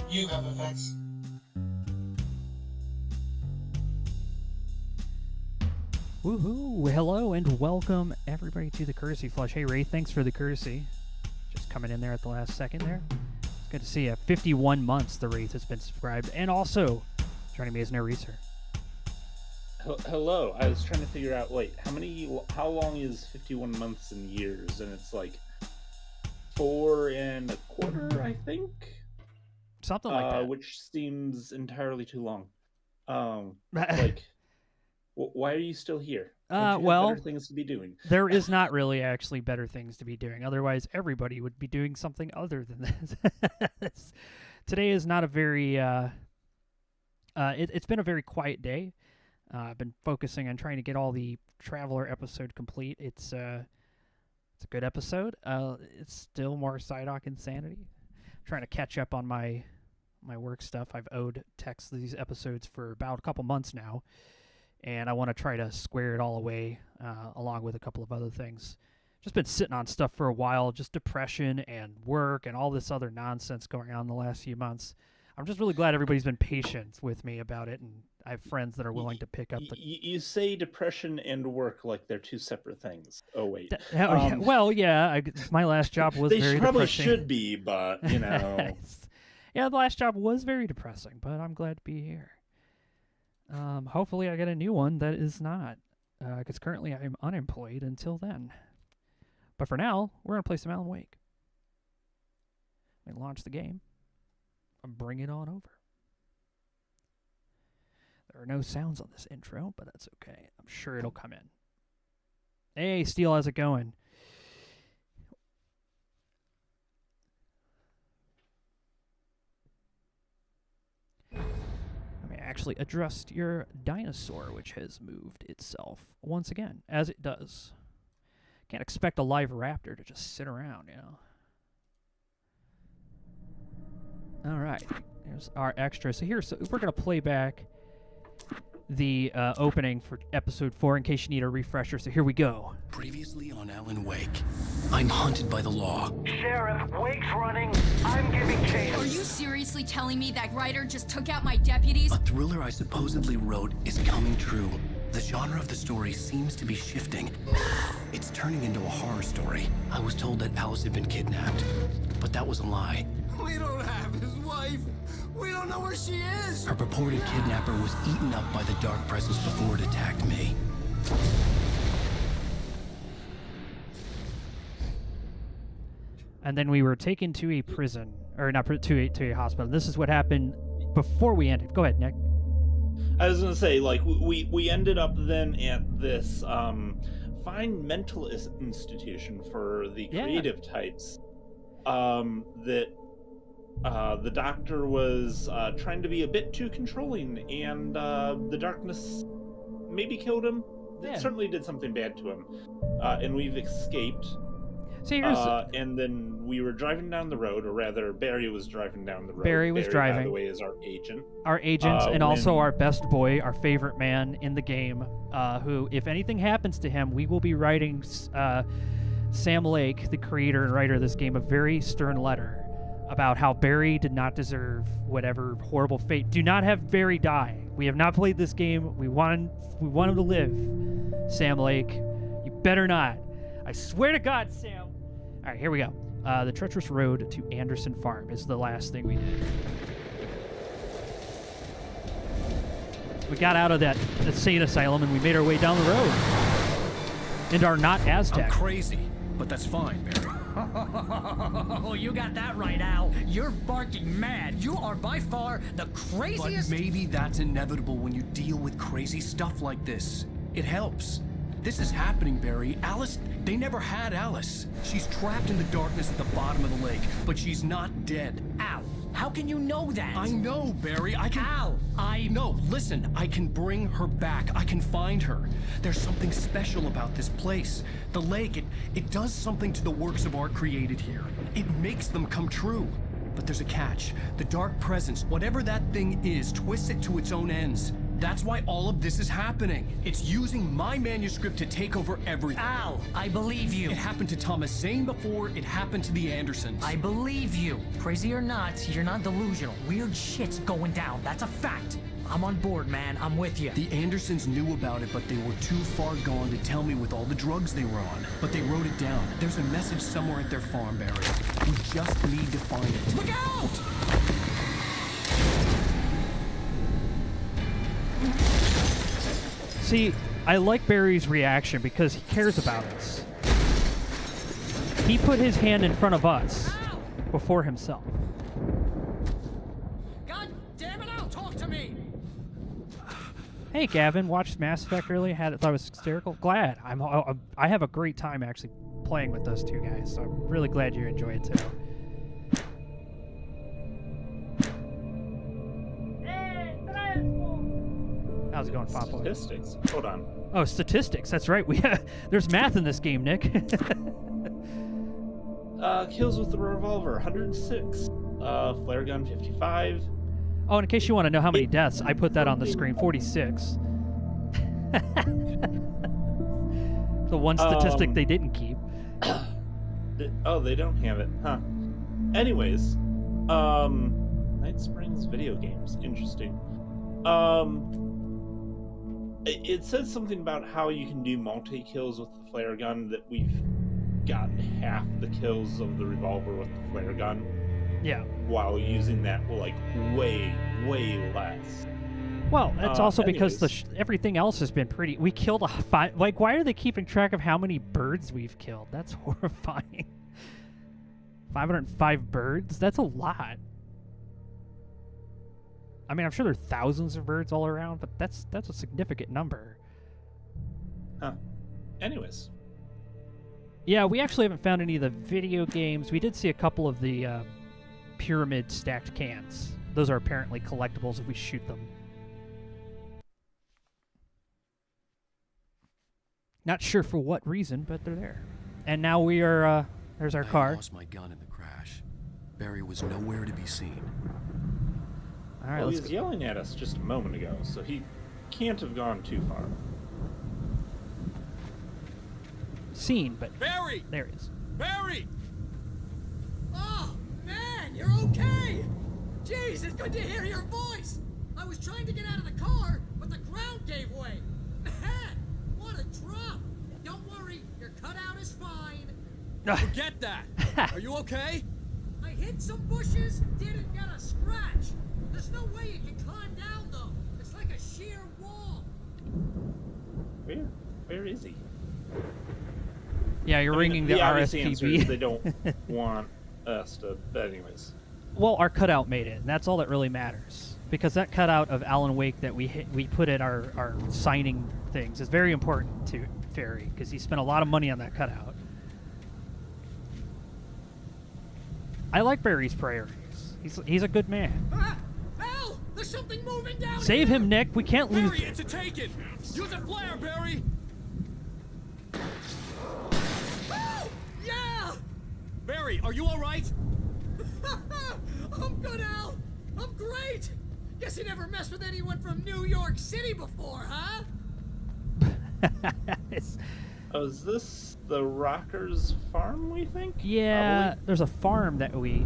You have effects. Woohoo! Hello and welcome everybody to the Courtesy Flush. Hey Ray, thanks for the courtesy. Just coming in there at the last second there. It's good to see you. 51 months the Wraith has been subscribed. And also, joining me is Naresar. Hello. I was trying to figure out, wait, how long is 51 months in years? And it's like 4 1/4, I think? Something like that. Which seems entirely too long. Why are you still here? Don't you have better things to be doing? There is not really actually better things to be doing. Otherwise, everybody would be doing something other than this. Today is not a very... it's been a very quiet day. I've been focusing on trying to get all the Traveler episode complete. It's a good episode. It's still more Psyduck insanity. I'm trying to catch up on my work stuff. I've owed Tex these episodes for about a couple months now, and I want to try to square it all away along with a couple of other things. Just been sitting on stuff for a while, just depression and work and all this other nonsense going on the last few months. I'm just really glad everybody's been patient with me about it, and I have friends that are willing to pick up the... You say depression and work like they're two separate things. Oh, wait. Well, yeah, my last job was very depressing. They probably should be, but, you know... Yeah, the last job was very depressing, but I'm glad to be here. Hopefully I get a new one that is not, because currently I'm unemployed until then. But for now, we're going to play some Alan Wake. We launch the game. Bring it on over. There are no sounds on this intro, but that's okay. I'm sure it'll come in. Hey, Steel, how's it going? Let me actually adjust your dinosaur, which has moved itself once again, as it does. Can't expect a live raptor to just sit around, you know. All right, here's our extra. So we're going to play back the opening for episode 4 in case you need a refresher. So here we go. Previously on Alan Wake, I'm hunted by the law. Sheriff, Wake's running. I'm giving chase. Are you seriously telling me that writer just took out my deputies? A thriller I supposedly wrote is coming true. The genre of the story seems to be shifting. It's turning into a horror story. I was told that Alice had been kidnapped, but that was a lie. We don't have his wife. We don't know where she is. Her purported kidnapper was eaten up by the dark presence before it attacked me. And then we were taken to a prison, or not to a hospital. This is what happened before we ended. Go ahead, Nick. I was going to say, like, we ended up then at this fine mental institution for the creative types that the doctor was trying to be a bit too controlling, and the darkness maybe killed him. Yeah. It certainly did something bad to him. And we've escaped. So and then we were driving down the road, or rather, Barry was driving down the road. Barry was driving. By the way, is our agent. Our agent, and also our best boy, our favorite man in the game, who, if anything happens to him, we will be writing Sam Lake, the creator and writer of this game, a very stern letter about how Barry did not deserve whatever horrible fate. Do not have Barry die. We have not played this game. We want him to live. Sam Lake, you better not. I swear to God, Sam. All right, here we go. The treacherous road to Anderson Farm is the last thing we did. We got out of that insane asylum and we made our way down the road. And are not Aztec. I'm crazy, but that's fine, Barry. Oh, you got that right, Al. You're barking mad. You are by far the craziest... But maybe that's inevitable when you deal with crazy stuff like this. It helps. This is happening, Barry. Alice, they never had Alice. She's trapped in the darkness at the bottom of the lake, but she's not dead. Al, how can you know that? I know, Barry. I can... Al, No, listen. I can bring her back. I can find her. There's something special about this place. The lake, it does something to the works of art created here. It makes them come true. But there's a catch. The dark presence, whatever that thing is, twists it to its own ends. That's why all of this is happening. It's using my manuscript to take over everything. Al, I believe you. It happened to Thomas Zane before it happened to the Andersons. I believe you. Crazy or not, you're not delusional. Weird shit's going down. That's a fact. I'm on board, man. I'm with you. The Andersons knew about it, but they were too far gone to tell me with all the drugs they were on. But they wrote it down. There's a message somewhere at their farm, Barry. We just need to find it. Look out! See, I like Barry's reaction because he cares about us. He put his hand in front of us before himself. God damn it, Al, talk to me! Hey, Gavin, watched Mass Effect earlier. Thought it was hysterical. Glad. I have a great time actually playing with those two guys. So I'm really glad you enjoy it too. How's it going, Papa? Statistics. Hold on. Oh, statistics. That's right. There's math in this game, Nick. Kills with the revolver, 106. Flare gun, 55. Oh, and in case you want to know how many deaths, I put that on the screen. 46. The one statistic they didn't keep. Oh, they don't have it, huh? Anyways, Night Springs video games. Interesting. It says something about how you can do multi-kills with the flare gun, that we've got half the kills of the revolver with the flare gun. Yeah. While using that, like, way less. Well, that's also because anyways. everything else has been pretty... We killed like, why are they keeping track of how many birds we've killed? That's horrifying. 505 birds? That's a lot. I mean, I'm sure there are thousands of birds all around, but that's a significant number. Huh. Anyways. Yeah, we actually haven't found any of the video games. We did see a couple of the pyramid stacked cans. Those are apparently collectibles if we shoot them. Not sure for what reason, but they're there. And now we are, there's our car. I lost my gun in the crash. Barry was nowhere to be seen. All right, Well, he let's was go. yelling at us just a moment ago, so he can't have gone too far. Seen, but Barry! there he is. Barry! Oh, man, you're okay! Jeez, it's good to hear your voice! I was trying to get out of the car, but the ground gave way. Man, what a drop! Don't worry, your cutout is fine. Forget that! Are you okay? I hit some bushes, didn't get a scratch. There's no way you can climb down, though. It's like a sheer wall. Where is he? Yeah, you're ringing the obvious answer is they RSPB. don't want us to. But anyways, Well, our cutout made it, and that's all that really matters. Because that cutout of Alan Wake that we put at our signing things is very important to Ferry, because he spent a lot of money on that cutout. I like Barry's priorities. He's a good man. Al! There's something moving down Save here! him, Nick. We can't lose. Barry, it's a taken! Use a flare, Barry! Oh! Yeah! Barry, are you alright? I'm good, Al! I'm great! Guess you never messed with anyone from New York City before, huh? oh, is this the Rockers farm, we think? Yeah, Probably. there's a farm that the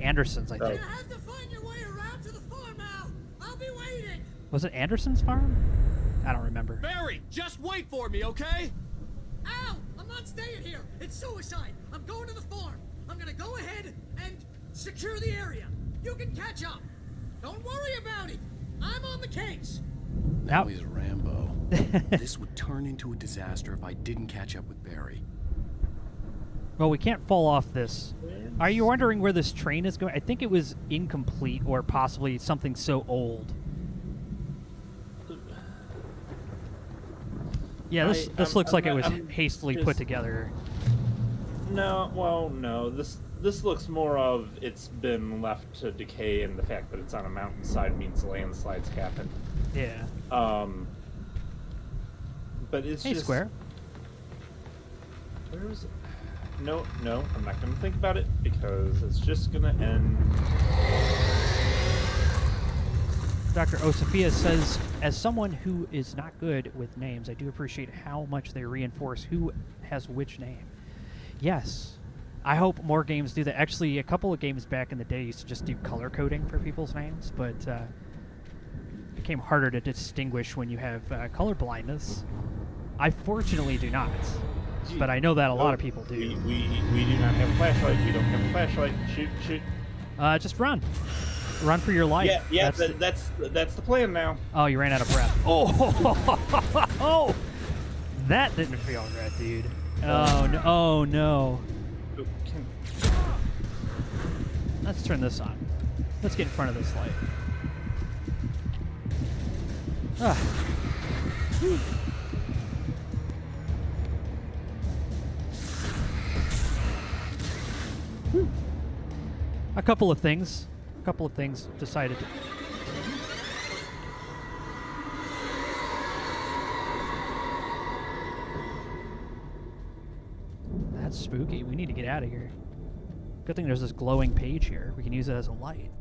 Andersons, I think. You have to find your way around to the farm, Al! I'll be waiting! Was it Anderson's farm? I don't remember. Barry, just wait for me, okay? Al, I'm not staying here. It's suicide. I'm going to the farm. I'm gonna go ahead and secure the area. You can catch up. Don't worry about it. I'm on the case. Now Yep. he's Rambo. This would turn into a disaster if I didn't catch up with Barry. Well, we can't fall off this. Are you wondering where this train is going? I think it was incomplete or possibly something so old. Yeah, this looks like it was hastily put together. No, well, no. This looks more of it's been left to decay, and the fact that it's on a mountainside means landslides happen. Yeah. But it's Hey, just Square. Where is it? No, I'm not gonna think about it because it's just gonna end. Dr. Osafia says, as someone who is not good with names, I do appreciate how much they reinforce who has which name. Yes. I hope more games do that. Actually, a couple of games back in the day used to just do color coding for people's names, but it became harder to distinguish when you have color blindness. I fortunately do not, but I know that a lot of people do. We do not have a flashlight. We don't have a flashlight. Shoot. Just run. Run for your life. Yeah, that's the plan now. Oh, you ran out of breath. Oh, that didn't feel good, dude. Oh no! Oh no! Let's turn this on. Let's get in front of this light. A couple of things decided to... That's spooky. We need to get out of here. Good thing there's this glowing page here. We can use it as a light.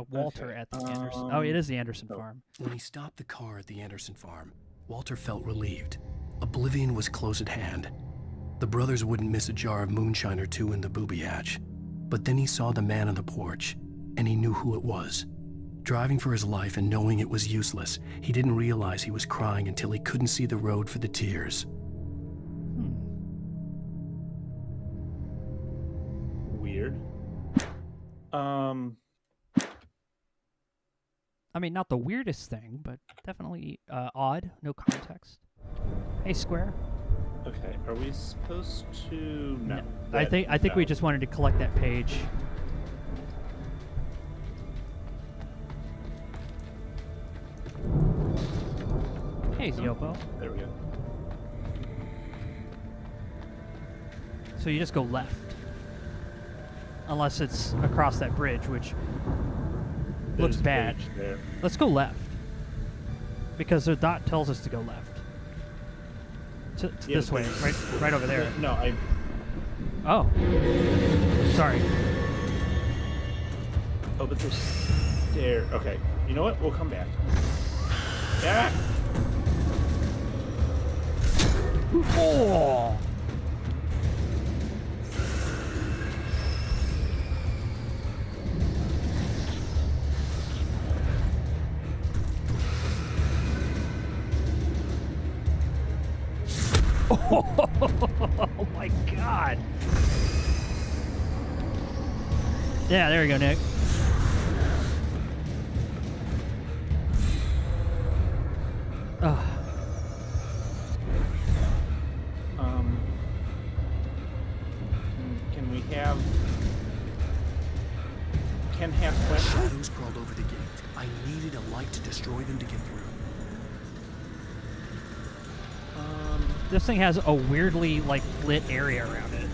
Walter Okay. at the Anderson... Oh, it is the Anderson farm. When he stopped the car at the Anderson farm, Walter felt relieved. Oblivion was close at hand. The brothers wouldn't miss a jar of moonshine or two in the booby hatch. But then he saw the man on the porch, and he knew who it was. Driving for his life and knowing it was useless, he didn't realize he was crying until he couldn't see the road for the tears. Weird. I mean, not the weirdest thing, but definitely odd. No context. Hey, Square. Okay, are we supposed to? No. I think we just wanted to collect that page. Hey, Ziopo. There we go. So you just go left. Unless it's across that bridge, which looks There's a bad. page there. Let's go left. Because the dot tells us to go left. Yeah, This way, right over there. No, I. Oh. Sorry. Oh, but there's stairs. Okay, you know what? We'll come back. Yeah. Oh. Oh my god. Yeah, there you go, Nick. Can we have? Can have flashlight? Shadows crawled over the gate. I needed a light to destroy them to get through. This thing has a weirdly, like, lit area around it.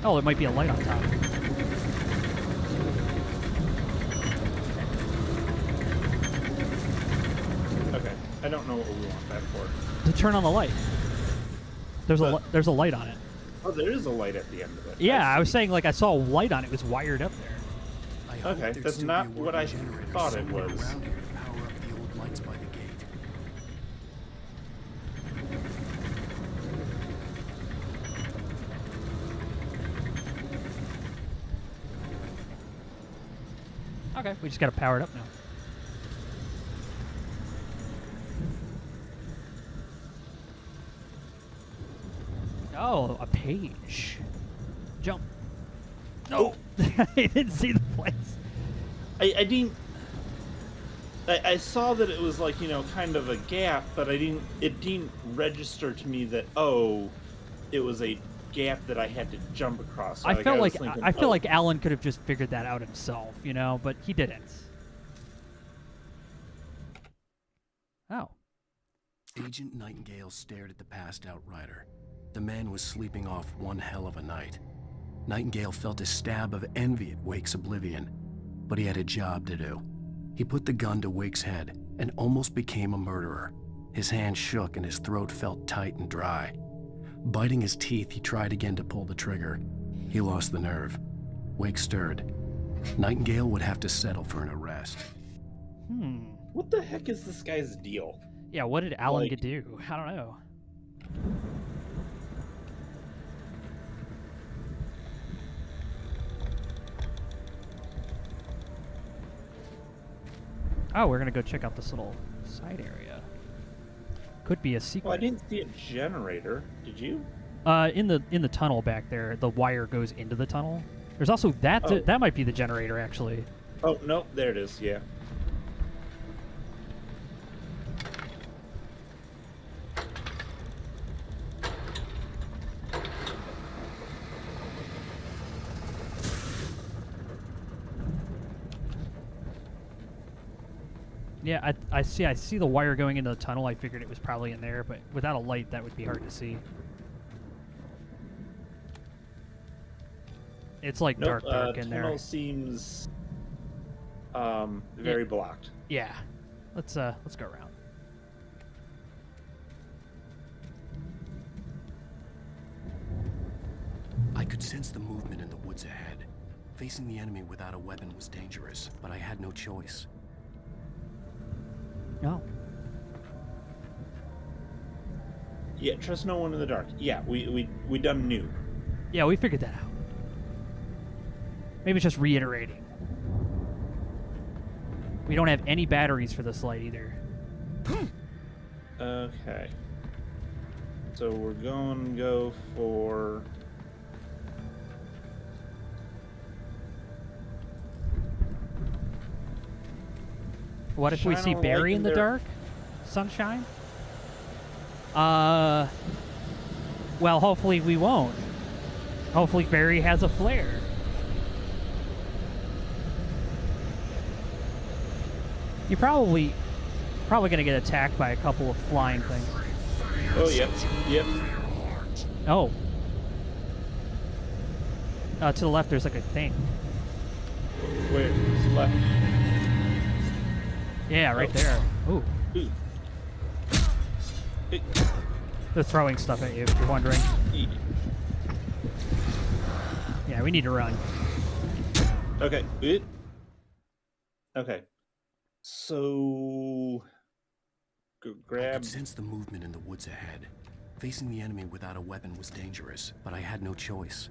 Oh, there might be a light on top. Okay, I don't know what we want that for. To turn on the light. There's But- a light on it. Oh, there is a light at the end of it. Yeah, I was see. saying, like, I saw a light on it. It was wired up there. I hope Okay, there'd that's still not be a what working I generator thought it somewhere was. around here to power up the old lights by the gate. Okay, we just gotta power it up now. Oh, a page. Jump. No, I didn't see the place. I didn't. I saw that it was like, you know, kind of a gap, but it didn't register to me that, oh, it was a gap that I had to jump across. So, I felt was like thinking, I feel oh, like Alan could have just figured that out himself, you know, but he didn't. Oh. Agent Nightingale stared at the passed-out rider. The man was sleeping off one hell of a night. Nightingale felt a stab of envy at Wake's oblivion, but he had a job to do. He put the gun to Wake's head and almost became a murderer. His hand shook and his throat felt tight and dry. Biting his teeth, he tried again to pull the trigger. He lost the nerve. Wake stirred. Nightingale would have to settle for an arrest. What the heck is this guy's deal? Yeah, what did Alan Like- do? I don't know. Oh, we're gonna go check out this little side area. Could be a secret. Well, I didn't see a generator. Did you? In the tunnel back there, the wire goes into the tunnel. There's also that. Oh. That might be the generator, actually. Oh, no, there it is, yeah. Yeah, I see the wire going into the tunnel. I figured it was probably in there, but without a light, that would be hard to see. It's like Nope, dark in tunnel there. seems very blocked. Yeah, let's go around. I could sense the movement in the woods ahead. Facing the enemy without a weapon was dangerous, but I had no choice. Oh, Yeah, trust no one in the dark. Yeah, we done knew. yeah, we figured that out. Maybe it's just reiterating. We don't have any batteries for this light either. Okay. So we're going to go for... What if we Shine see a light Barry in in the there. dark? Sunshine? Well, hopefully we won't. Hopefully Barry has a flare. You're probably gonna get attacked by a couple of flying things. Oh, yep. Yep. Oh. To the left, there's like a thing. Where? Left. Yeah, right Oh. there. Ooh. Ooh. It- They're throwing stuff at you, if you're wondering. Yeah, we need to run. Okay. Okay. So... I Grab... could sense the movement in the woods ahead. Facing the enemy without a weapon was dangerous, but I had no choice.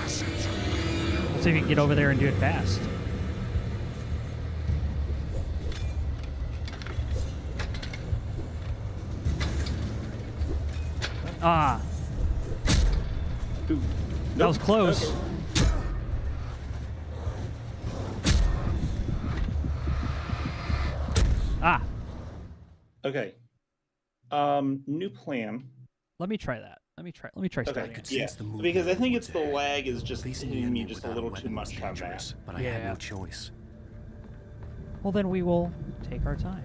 Let's see if we can get over there and do it fast. Ah, Ooh. that Nope. was close. Okay. Ah, Okay. New plan. let me try that. Let me try Okay. starting it. could Yeah. sense the movement Because I in the think woods it's the ahead. lag is just Facing the hitting me enemy just a without little too weapon was much on that. dangerous, but I had Yeah. no choice. Well, then we will take our time.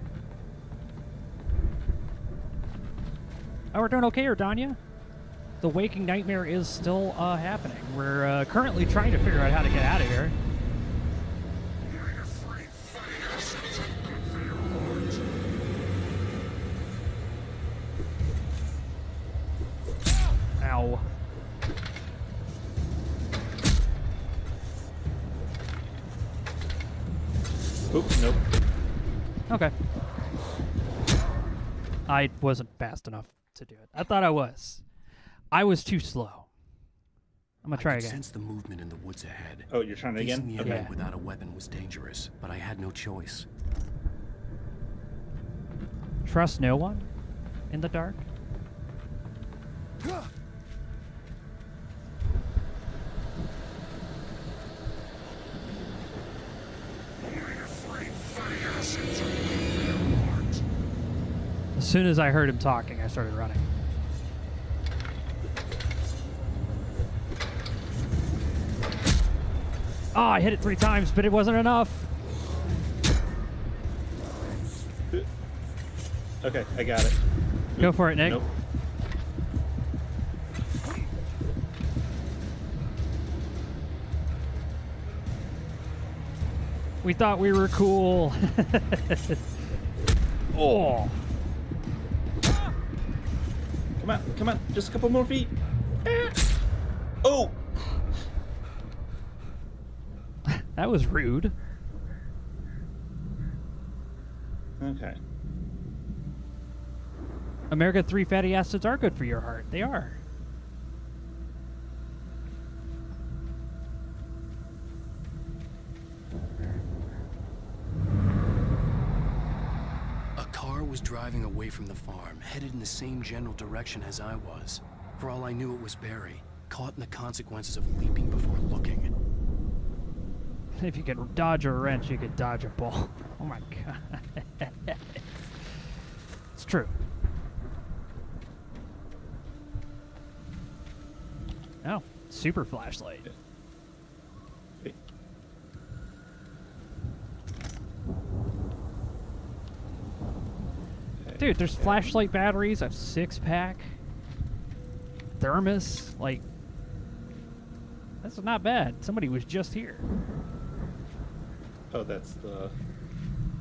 Oh, we're doing okay, Ardania? The waking nightmare is still happening. We're currently trying to figure out how to get out of here. Ow. Oops, nope. Okay. I wasn't fast enough to do it. I thought I was. I was too slow. I'm gonna try I could again. sense the movement in the woods ahead. Oh, you're trying it Facing again? the enemy Yeah. without a weapon was dangerous, but I had no choice. Trust no one in the dark. As soon as I heard him talking, I started running. Oh, I hit it 3 times, but it wasn't enough. Okay, I got it. Go for it, Nick. Nope. We thought we were cool. Oh. Come on, just a couple more feet. Oh! That was rude. Okay. Omega-3 fatty acids are good for your heart. They are. A car was driving away from the farm, headed in the same general direction as I was. For all I knew, it was Barry, caught in the consequences of leaping before looking. If you could dodge a wrench, you could dodge a ball. Oh my god. It's true. Oh, super flashlight. Wait. Dude, there's flashlight batteries, a 6-pack, thermos, like, that's not bad. Somebody was just here. Oh, that's the...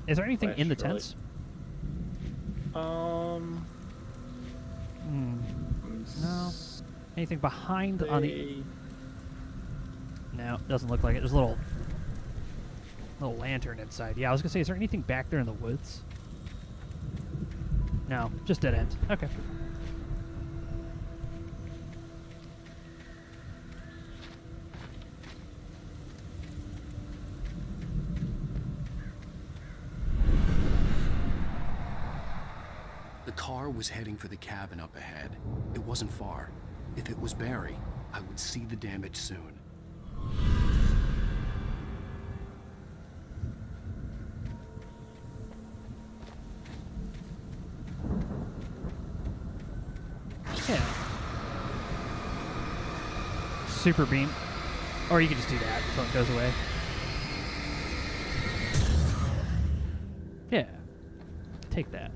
Is there anything in the flashlight. tents? No. Anything behind on the... No, doesn't look like it. There's a little lantern inside. Yeah, I was gonna say, is there anything back there in the woods? No, just dead end. Okay. The car was heading for the cabin up ahead. It wasn't far. If it was Barry, I would see the damage soon. Yeah. Super beam. Or you could just do that until it goes away. Yeah. Take that.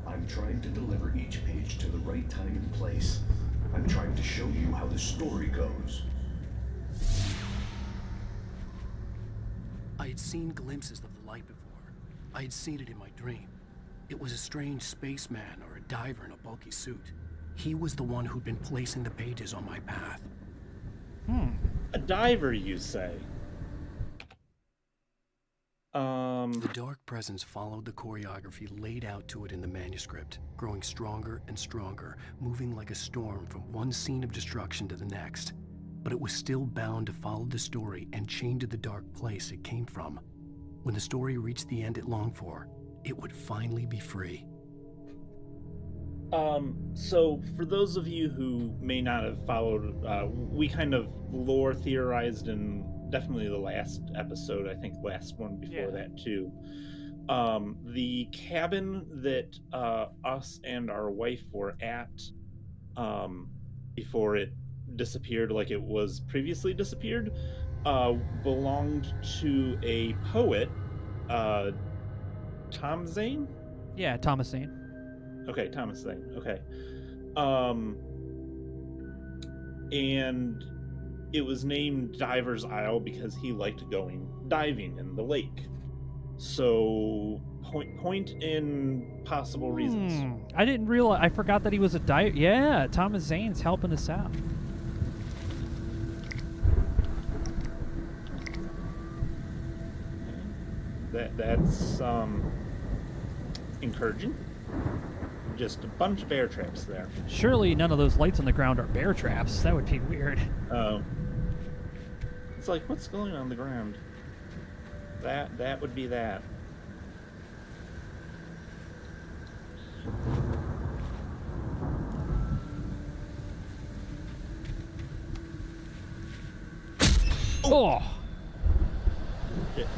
I'm trying to deliver each page to the right time and place. I'm trying to show you how the story goes. I had seen glimpses of the light before. I had seen it in my dream. It was a strange spaceman or a diver in a bulky suit. He was the one who'd been placing the pages on my path. A diver, you say? The dark presence followed the choreography laid out to it in the manuscript, growing stronger and stronger, moving like a storm from one scene of destruction to the next. But it was still bound to follow the story and chained to the dark place it came from. When the story reached the end it longed for, it would finally be free. So for those of you who may not have followed, we kind of lore theorized in definitely the last episode, I think last one before that too. The cabin that us and our wife were at before it disappeared like it was previously disappeared belonged to a poet, Tom Zane? Yeah, Thomas Zane. Okay, Thomas Zane. Okay. And it was named Diver's Isle because he liked going diving in the lake. So, point in possible reasons. I didn't realize. I forgot that he was a diver. Yeah, Thomas Zane's helping us out. That's encouraging. Just a bunch of bear traps there. Surely none of those lights on the ground are bear traps. That would be weird. Oh. It's like, what's going on the ground? That would be that. Oh! Shit.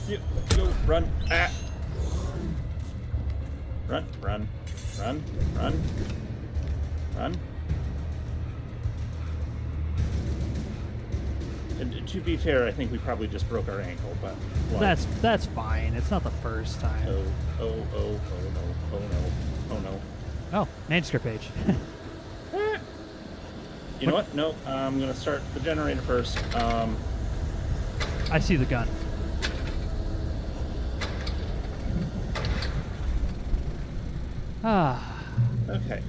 Yep. Go, run. Ah. Run. And to be fair, I think we probably just broke our ankle, but like, That's fine. It's not the first time. oh no. Oh no. Oh, manuscript page. You know what? No, I'm gonna start the generator first. I see the gun. Ah. Okay.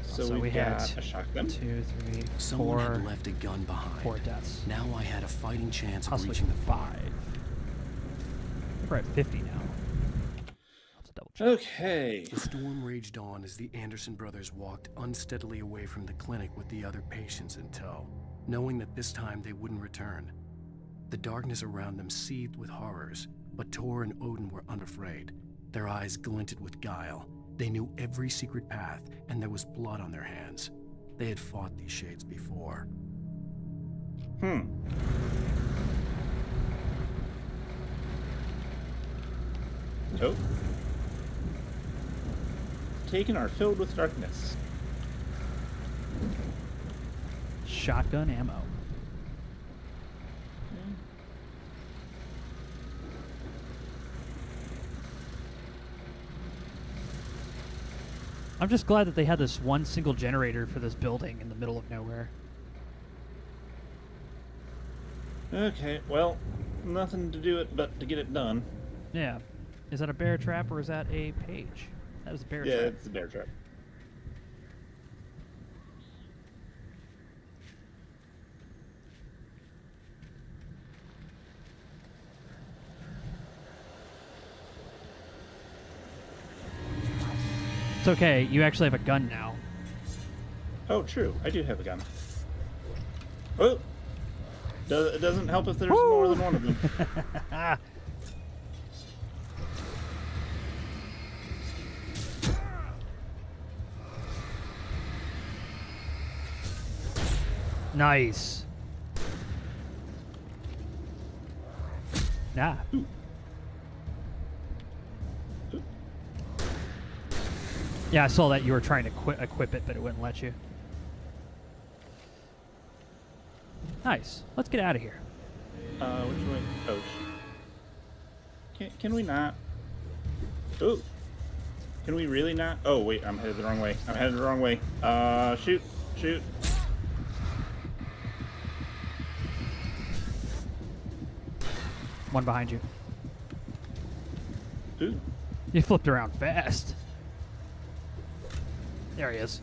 So we had got a shotgun. 2, 3, Someone 4, had left a gun behind. 4 deaths. Now I had a fighting chance of Possibly reaching the 5. farm. We're at 50 now. Let's double check. Okay. The storm raged on as the Anderson brothers walked unsteadily away from the clinic with the other patients in tow, knowing that this time they wouldn't return. The darkness around them seethed with horrors, but Tor and Odin were unafraid. Their eyes glinted with guile. They knew every secret path, and there was blood on their hands. They had fought these shades before. Oh. Taken are filled with darkness. Shotgun ammo. I'm just glad that they had this one single generator for this building in the middle of nowhere. Okay, well, nothing to do it but to get it done. Yeah. Is that a bear trap or is that a page? That was a bear Yeah, trap. it's a bear trap. It's okay. You actually have a gun now. Oh, true. I do have a gun. Oh! It doesn't help if there's more than one of them. Nice. Nah. Yeah, I saw that you were trying to equip it, but it wouldn't let you. Nice. Let's get out of here. Which way? Oh, can we not? Oh. Can we really not? Oh, wait, I'm headed the wrong way. I'm headed the wrong way. Shoot. Shoot. One behind you. Ooh. You flipped around fast. There he is.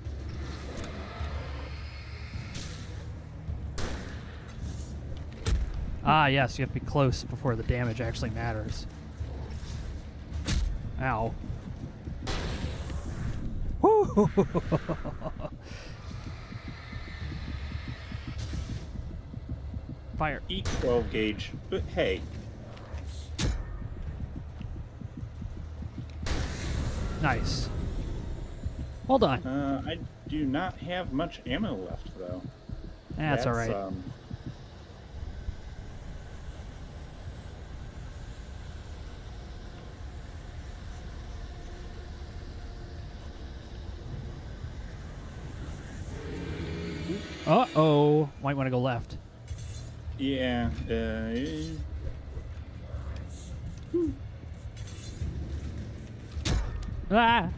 Ah, yes, you have to be close before the damage actually matters. Ow. Woo! Fire. Eat 12 gauge. But hey. Nice. Well done. I do not have much ammo left, though. That's all right. Uh-oh. Might want to go left. Yeah. Ah!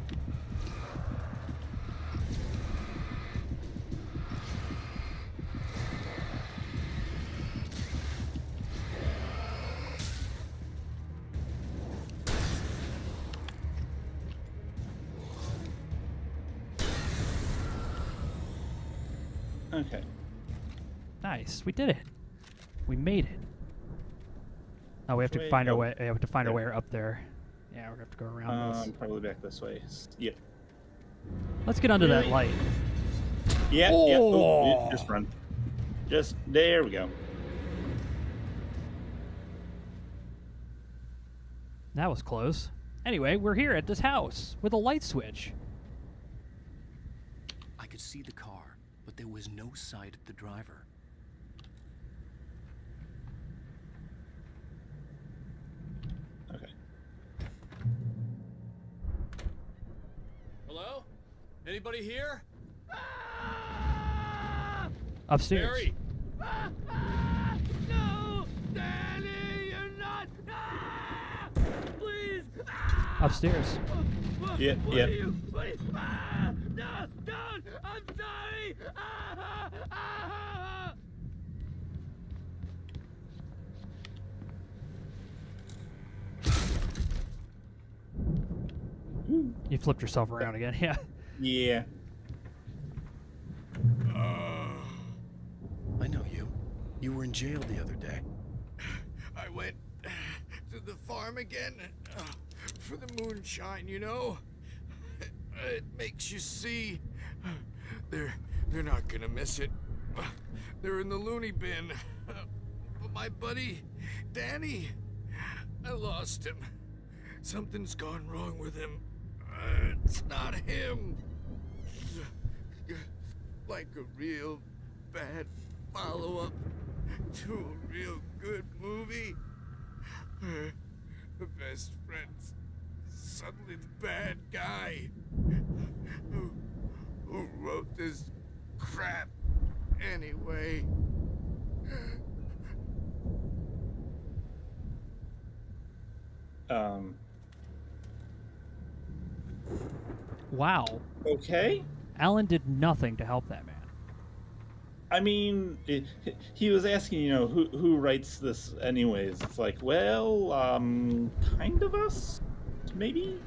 Okay. Nice. We did it. We made it. Oh, we have to Wait, find our oh. way. We have to find our Yeah. way up there. Yeah, we're gonna have to go around this. Probably back this way. Yep. Let's get under that Really? light. Yeah, yeah. Oh, just run. Just, there we go. That was close. Anyway, we're here at this house with a light switch. I could see the car, but there was no sight of the driver. Okay. Hello? Anybody here? Upstairs. Barry! No! Danny, you're not! Please! Upstairs. Yep. No, don't! I'm sorry! You flipped yourself around again, yeah. Yeah. I know you. You were in jail the other day. I went to the farm again for the moonshine, you know? It makes you see. They're not gonna miss it. They're in the loony bin. But my buddy, Danny, I lost him. Something's gone wrong with him. It's not him. Like a real bad follow-up to a real good movie. The best friend's suddenly the bad guy. Who wrote this crap anyway? Wow. Okay. Alan did nothing to help that man. I mean, he was asking, who writes this anyways. It's like, well, kind of us, maybe?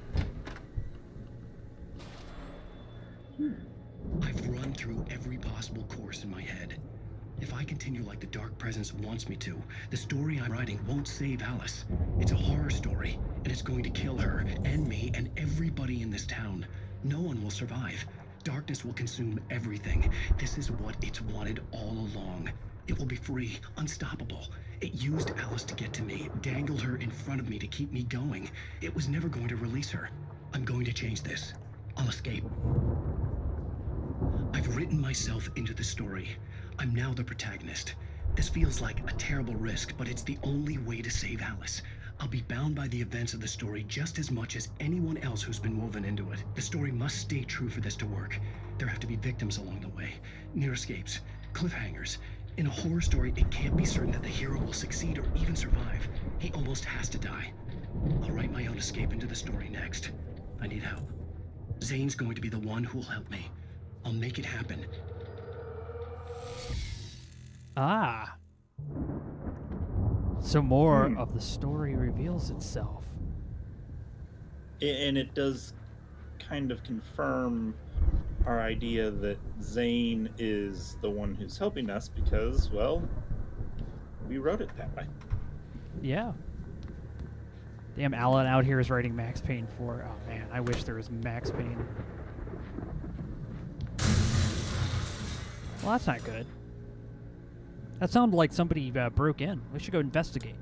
I've run through every possible course in my head. If I continue like the Dark Presence wants me to, the story I'm writing won't save Alice. It's a horror story, and it's going to kill her, and me, and everybody in this town. No one will survive. Darkness will consume everything. This is what it's wanted all along. It will be free, unstoppable. It used Alice to get to me, dangled her in front of me to keep me going. It was never going to release her. I'm going to change this. I'll escape. I've written myself into the story. I'm now the protagonist. This feels like a terrible risk, but it's the only way to save Alice. I'll be bound by the events of the story just as much as anyone else who's been woven into it. The story must stay true for this to work. There have to be victims along the way, near escapes, cliffhangers. In a horror story, it can't be certain that the hero will succeed or even survive. He almost has to die. I'll write my own escape into the story next. I need help. Zane's going to be the one who'll help me. I'll make it happen. Ah. So more of the story reveals itself. And it does kind of confirm our idea that Zane is the one who's helping us because, well, we wrote it that way. Yeah. Damn, Alan out here is writing Max Payne 4. Oh man, I wish there was Max Payne. Well, that's not good. That sounded like somebody broke in. We should go investigate.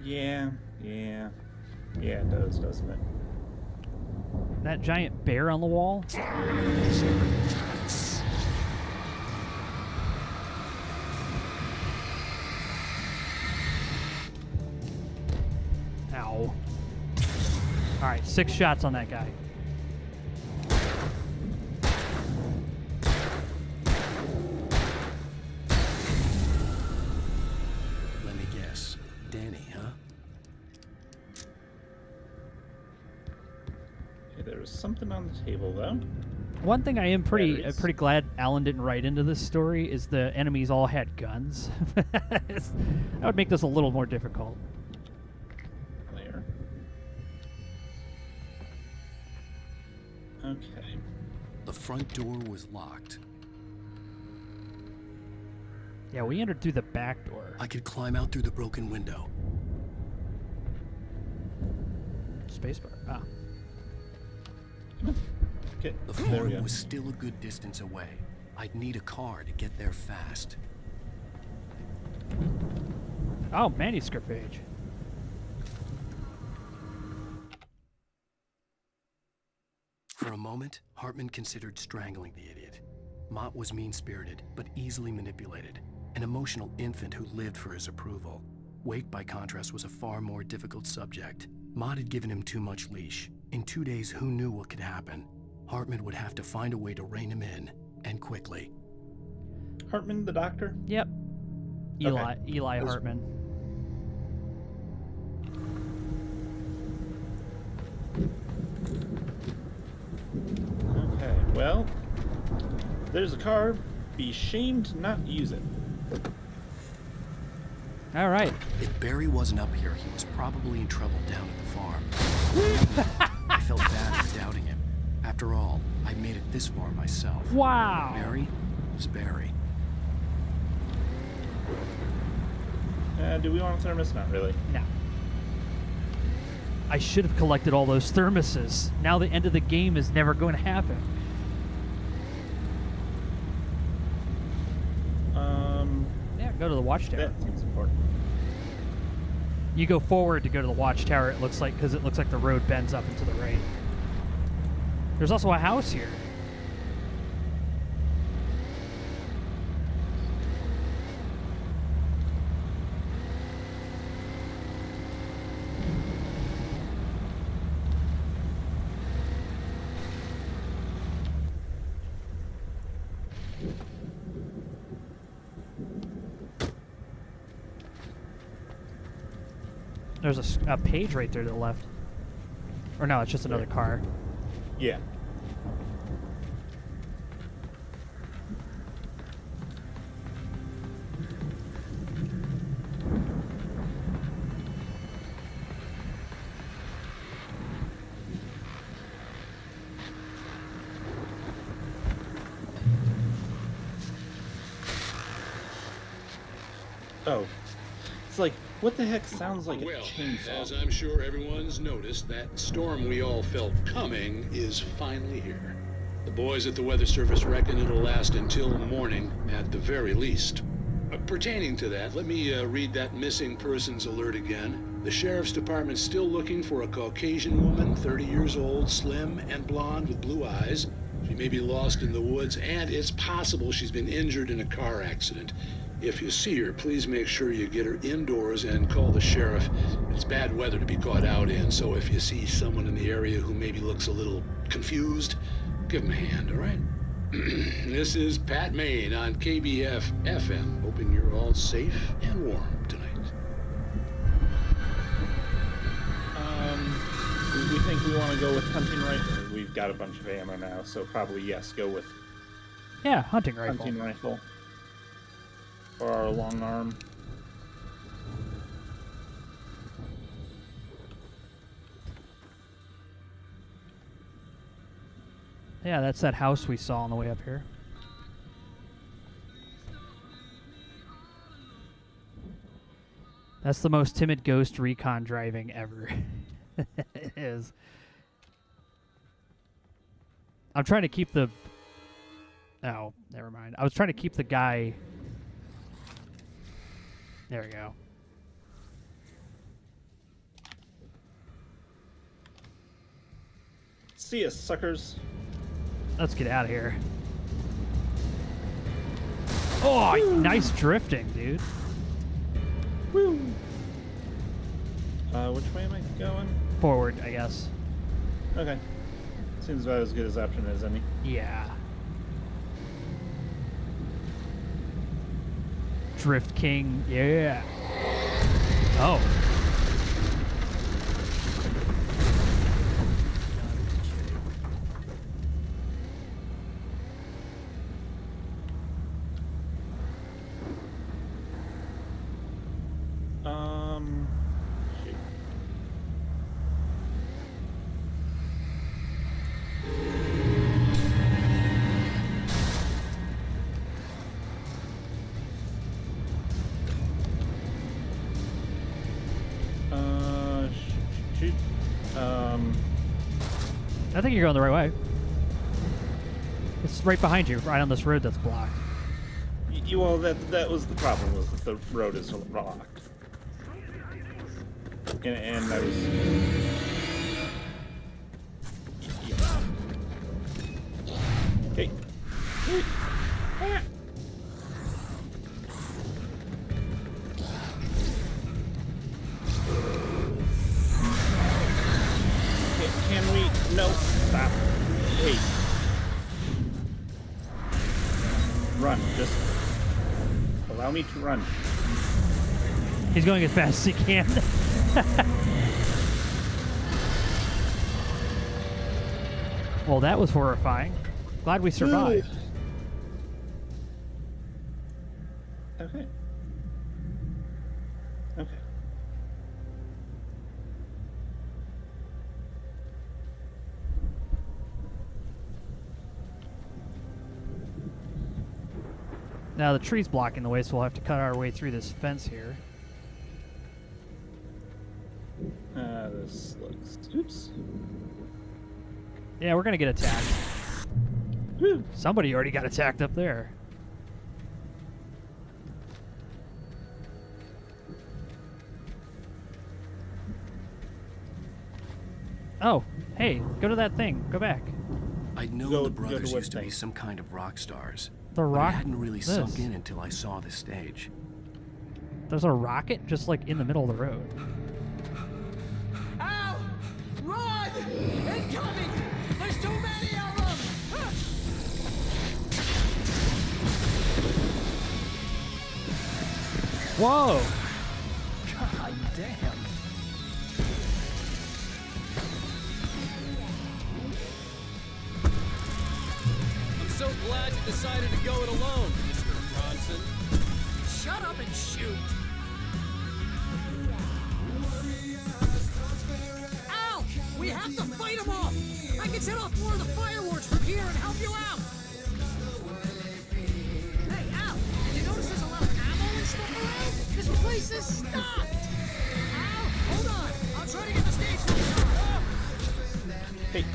Yeah, it does, doesn't it? That giant bear on the wall? Ow. Alright, 6 shots on that guy. Let me guess. Danny, huh? Okay, there was something on the table, though. One thing I am pretty glad Alan didn't write into this story is the enemies all had guns. That would make this a little more difficult. There. Okay. The front door was locked. Yeah, we entered through the back door. I could climb out through the broken window. Spacebar. Ah. Okay, The there we farm go. was still a good distance away. I'd need a car to get there fast. Oh, manuscript page. For a moment, Hartman considered strangling the idiot. Mott was mean-spirited, but easily manipulated. An emotional infant who lived for his approval. Wake, by contrast, was a far more difficult subject. Mott had given him too much leash. In 2 days, who knew what could happen? Hartman would have to find a way to rein him in, and quickly. Hartman, the doctor? Yep. Eli That's- Hartman. Well, there's a car. Be shamed to not use it. All right. If Barry wasn't up here, he was probably in trouble down at the farm. I felt bad for doubting him. After all, I made it this far myself. Wow. Barry was Barry. Do we want a thermos? Not really. No. I should have collected all those thermoses. Now the end of the game is never going to happen. Yeah, go to the watchtower. That seems important. You go forward to go to the watchtower, it looks like, because it looks like the road bends up and to the right. There's also a house here. There's a page right there to the left. Or no, it's just another car. Yeah. Oh. It's like, what the heck sounds like a chainsaw? As I'm sure everyone's noticed, that storm we all felt coming is finally here. The boys at the Weather Service reckon it'll last until morning, at the very least. Pertaining to that, let me read that missing persons alert again. The Sheriff's Department's still looking for a Caucasian woman, 30 years old, slim and blonde with blue eyes. She may be lost in the woods, and it's possible she's been injured in a car accident. If you see her, please make sure you get her indoors and call the sheriff. It's bad weather to be caught out in, so if you see someone in the area who maybe looks a little confused, give him a hand, all right? This is Pat Maine on KBF FM, hoping you're all safe and warm tonight. We think we want to go with hunting rifle. We've got a bunch of ammo now, so probably yes, go with Yeah, hunting rifle. hunting rifle. Or our long arm. Yeah, that's that house we saw on the way up here. That's the most timid ghost recon driving ever. It is. I'm trying to keep the... Oh, never mind. I was trying to keep the guy... There we go. See ya, suckers. Let's get out of here. Oh, nice drifting, dude. Woo! Which way am I going? Forward, I guess. Okay. Seems about as good as option as any. Yeah. Drift King, yeah. Oh. Shoot. Shoot. I think you're going the right way. It's right behind you, right on this road that's blocked. Well, that was the problem, was that the road is blocked. And I was... Okay. Can we... No, stop. Wait. Run, just... allow me to run. He's going as fast as he can. Well, that was horrifying. Glad we survived. Okay. Okay. Now the tree's blocking the way, so we'll have to cut our way through this fence here. This looks... Oops. Yeah, we're gonna get attacked. Somebody already got attacked up there. Oh, hey, go to that thing. Go back. I'd known the brothers used to be some kind of rock stars. The rock. But it hadn't really sunk in until I saw this stage. There's a rocket just like in the middle of the road. Ow! Run! Incoming! There's too many of them! Whoa! God damn. I'm so glad you decided to go it alone, Mr. Bronson. Shut up and shoot! Ow! We have to fight them off! I can set off more of the fireworks from here and help you out! Hey, Al! Did you notice there's a lot of ammo and stuff around? This place is stocked! Al, hold on! I'll try to get the stage lights on! Hey.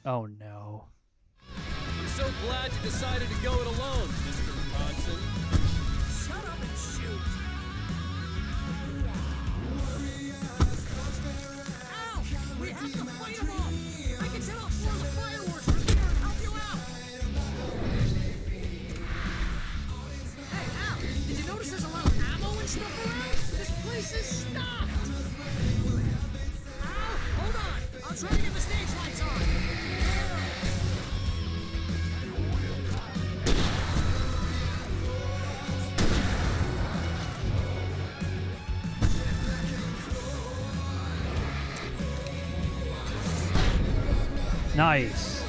Oh no. I'm so glad you decided to go it alone, Mr. Bronson. Shut up and shoot! Ow! We have to fight them off! I can set off more of the fireworks from here and help you out! Hey, Al! Did you notice there's a lot of ammo and stuff around? This place is stocked! Al, hold on! I'll try to get the stage lights on! Nice.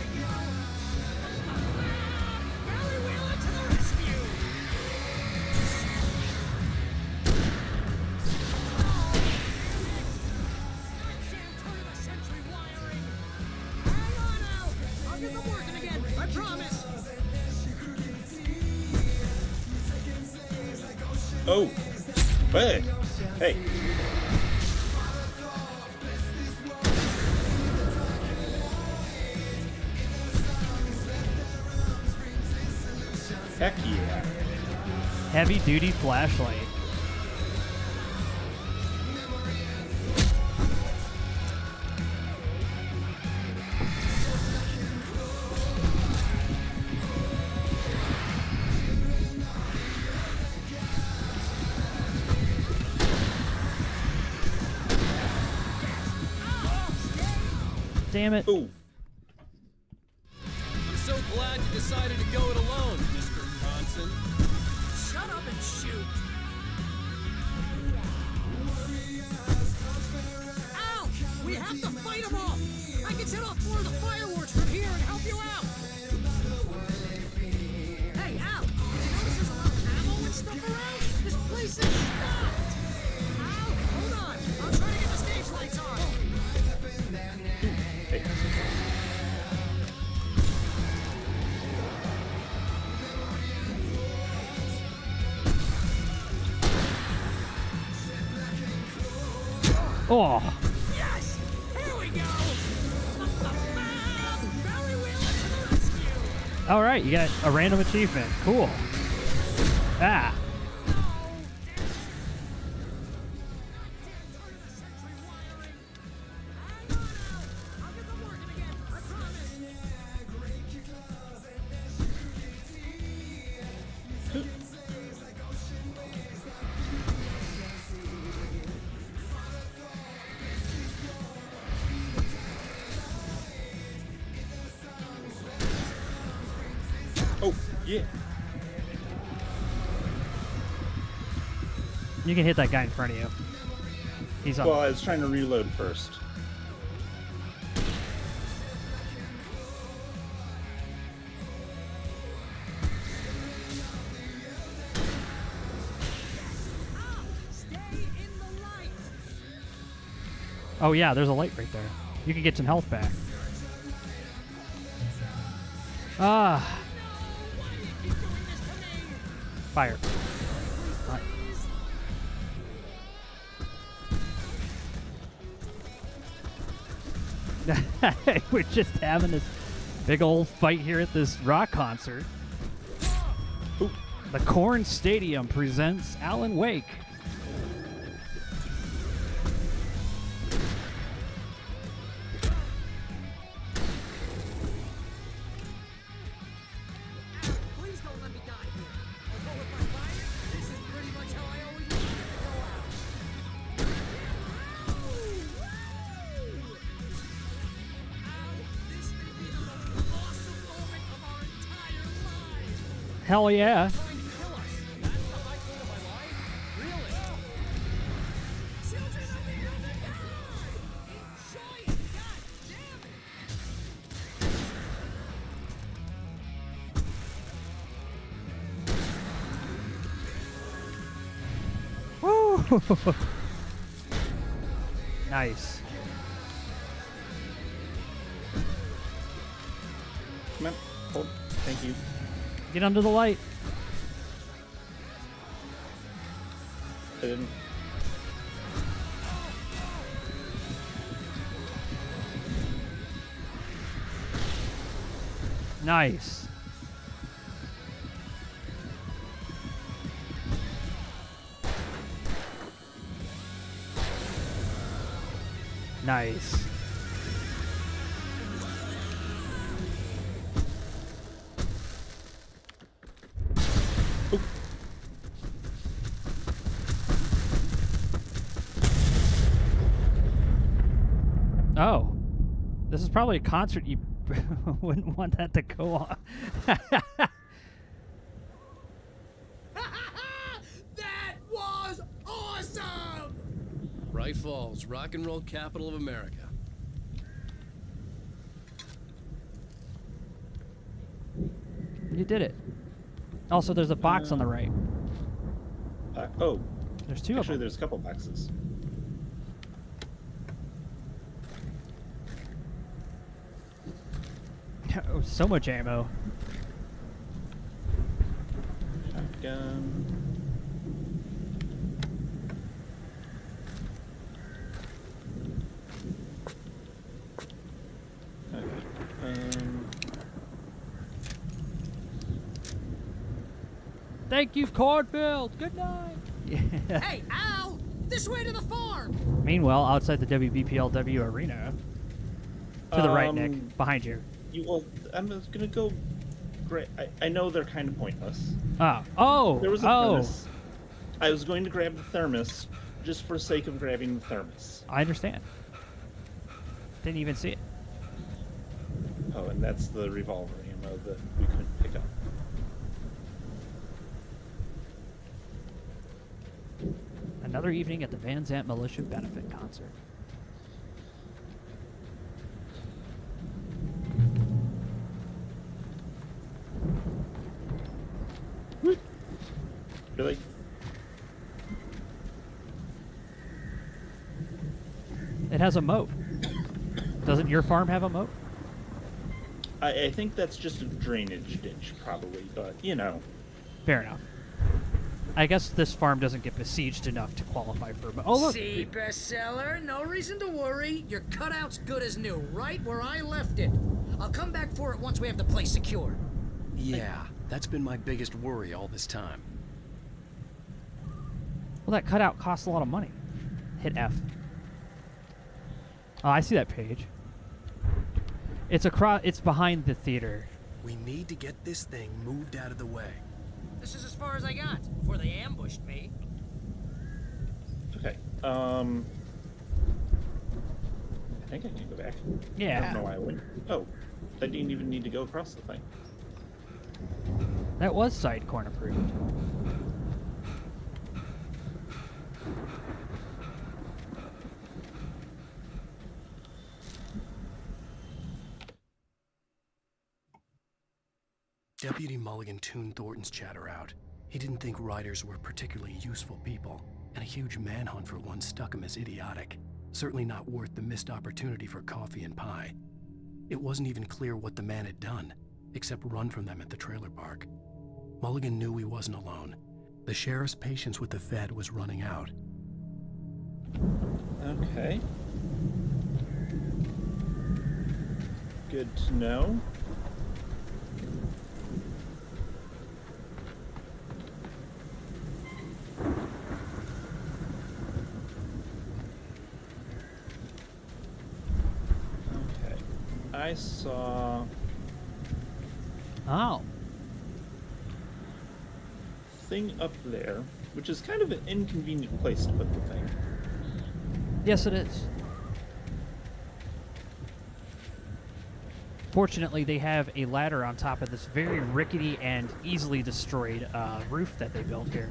Barry Wheeler to the rescue! Goddamn turn-of-the-century wiring! Hang on, Al! I'll get them working again, I promise! Oh. Hey. Hey. Heck yeah. Heavy duty flashlight. Damn it. Ooh. I'm so glad you decided to go it alone, Mr. Bronson. Shut up and shoot! Ow! We have to fight them off! I can set off more of the fireworks from here and help you out! Hey, Al! Did you notice there's a lot of ammo and stuff around? This place is stocked! Al, hold on! I'll try to get the stage lights on! Hey. Oh. Yes! Here we go! Barry Wheeler to the rescue! All right, you got a random achievement. Cool. Ah. Oh, yeah. You can hit that guy in front of you. He's on. Well, I was trying to reload first. Oh yeah, there's a light right there. You can get some health back. Ah. Fire. We're just having this big old fight here at this rock concert. Ooh. The Korn Stadium presents Alan Wake. Please don't let me die here. Although if I'm fired, this is pretty much how I always wanted it to go out. This may be the most awesome moment of our entire lives. Hell yeah. Trying to kill us. That's the high point of my life? Really? Children of the other God! Enjoy it! God damn it! Woo! Nice. Come on. Hold. Thank you. Get under the light. I didn't. Nice. Nice. Oh, this is probably a concert you wouldn't want that to go on. That was awesome! Bright Falls, rock and roll capital of America. You did it. Also, there's a box on the right. Oh, There's two of actually, them. there's a couple boxes. Oh, so much ammo. Shotgun. Okay. Thank you, Cornfield. Good night. Hey, Al! This way to the farm! Meanwhile, outside the WBPLW arena. To the right, Nick. Behind you. I'm just gonna go. Great. I know they're kind of pointless. Oh. There was a thermos. I was going to grab the thermos just for sake of grabbing the thermos. I understand. Didn't even see it. Oh, and that's the revolver ammo that we couldn't pick up. Another evening at the Van Zant Militia Benefit Concert. Really? It has a moat. Doesn't your farm have a moat? I think that's just a drainage ditch, probably, but you know. Fair enough. I guess this farm doesn't get besieged enough to qualify for a moat. Oh, look! See, bestseller? No reason to worry. Your cutout's good as new, right where I left it. I'll come back for it once we have the place secured. Yeah, that's been my biggest worry all this time. Well, that cutout costs a lot of money. Hit F. Oh, I see that page. It's across. It's behind the theater. We need to get this thing moved out of the way. This is as far as I got before they ambushed me. Okay. I think I can go back. Yeah. I don't know why I wouldn't. Oh, I didn't even need to go across the thing. That was side corner approved. Deputy Mulligan tuned Thornton's chatter out. He didn't think writers were particularly useful people, and a huge manhunt for one struck him as idiotic. Certainly not worth the missed opportunity for coffee and pie. It wasn't even clear what the man had done, except run from them at the trailer park. Mulligan knew he wasn't alone. The sheriff's patience with the Fed was running out. Okay. Good to know. Okay. I saw... Oh. thing up there, which is kind of an inconvenient place to put the thing. Yes, it is. Fortunately, they have a ladder on top of this very rickety and easily destroyed roof that they built here.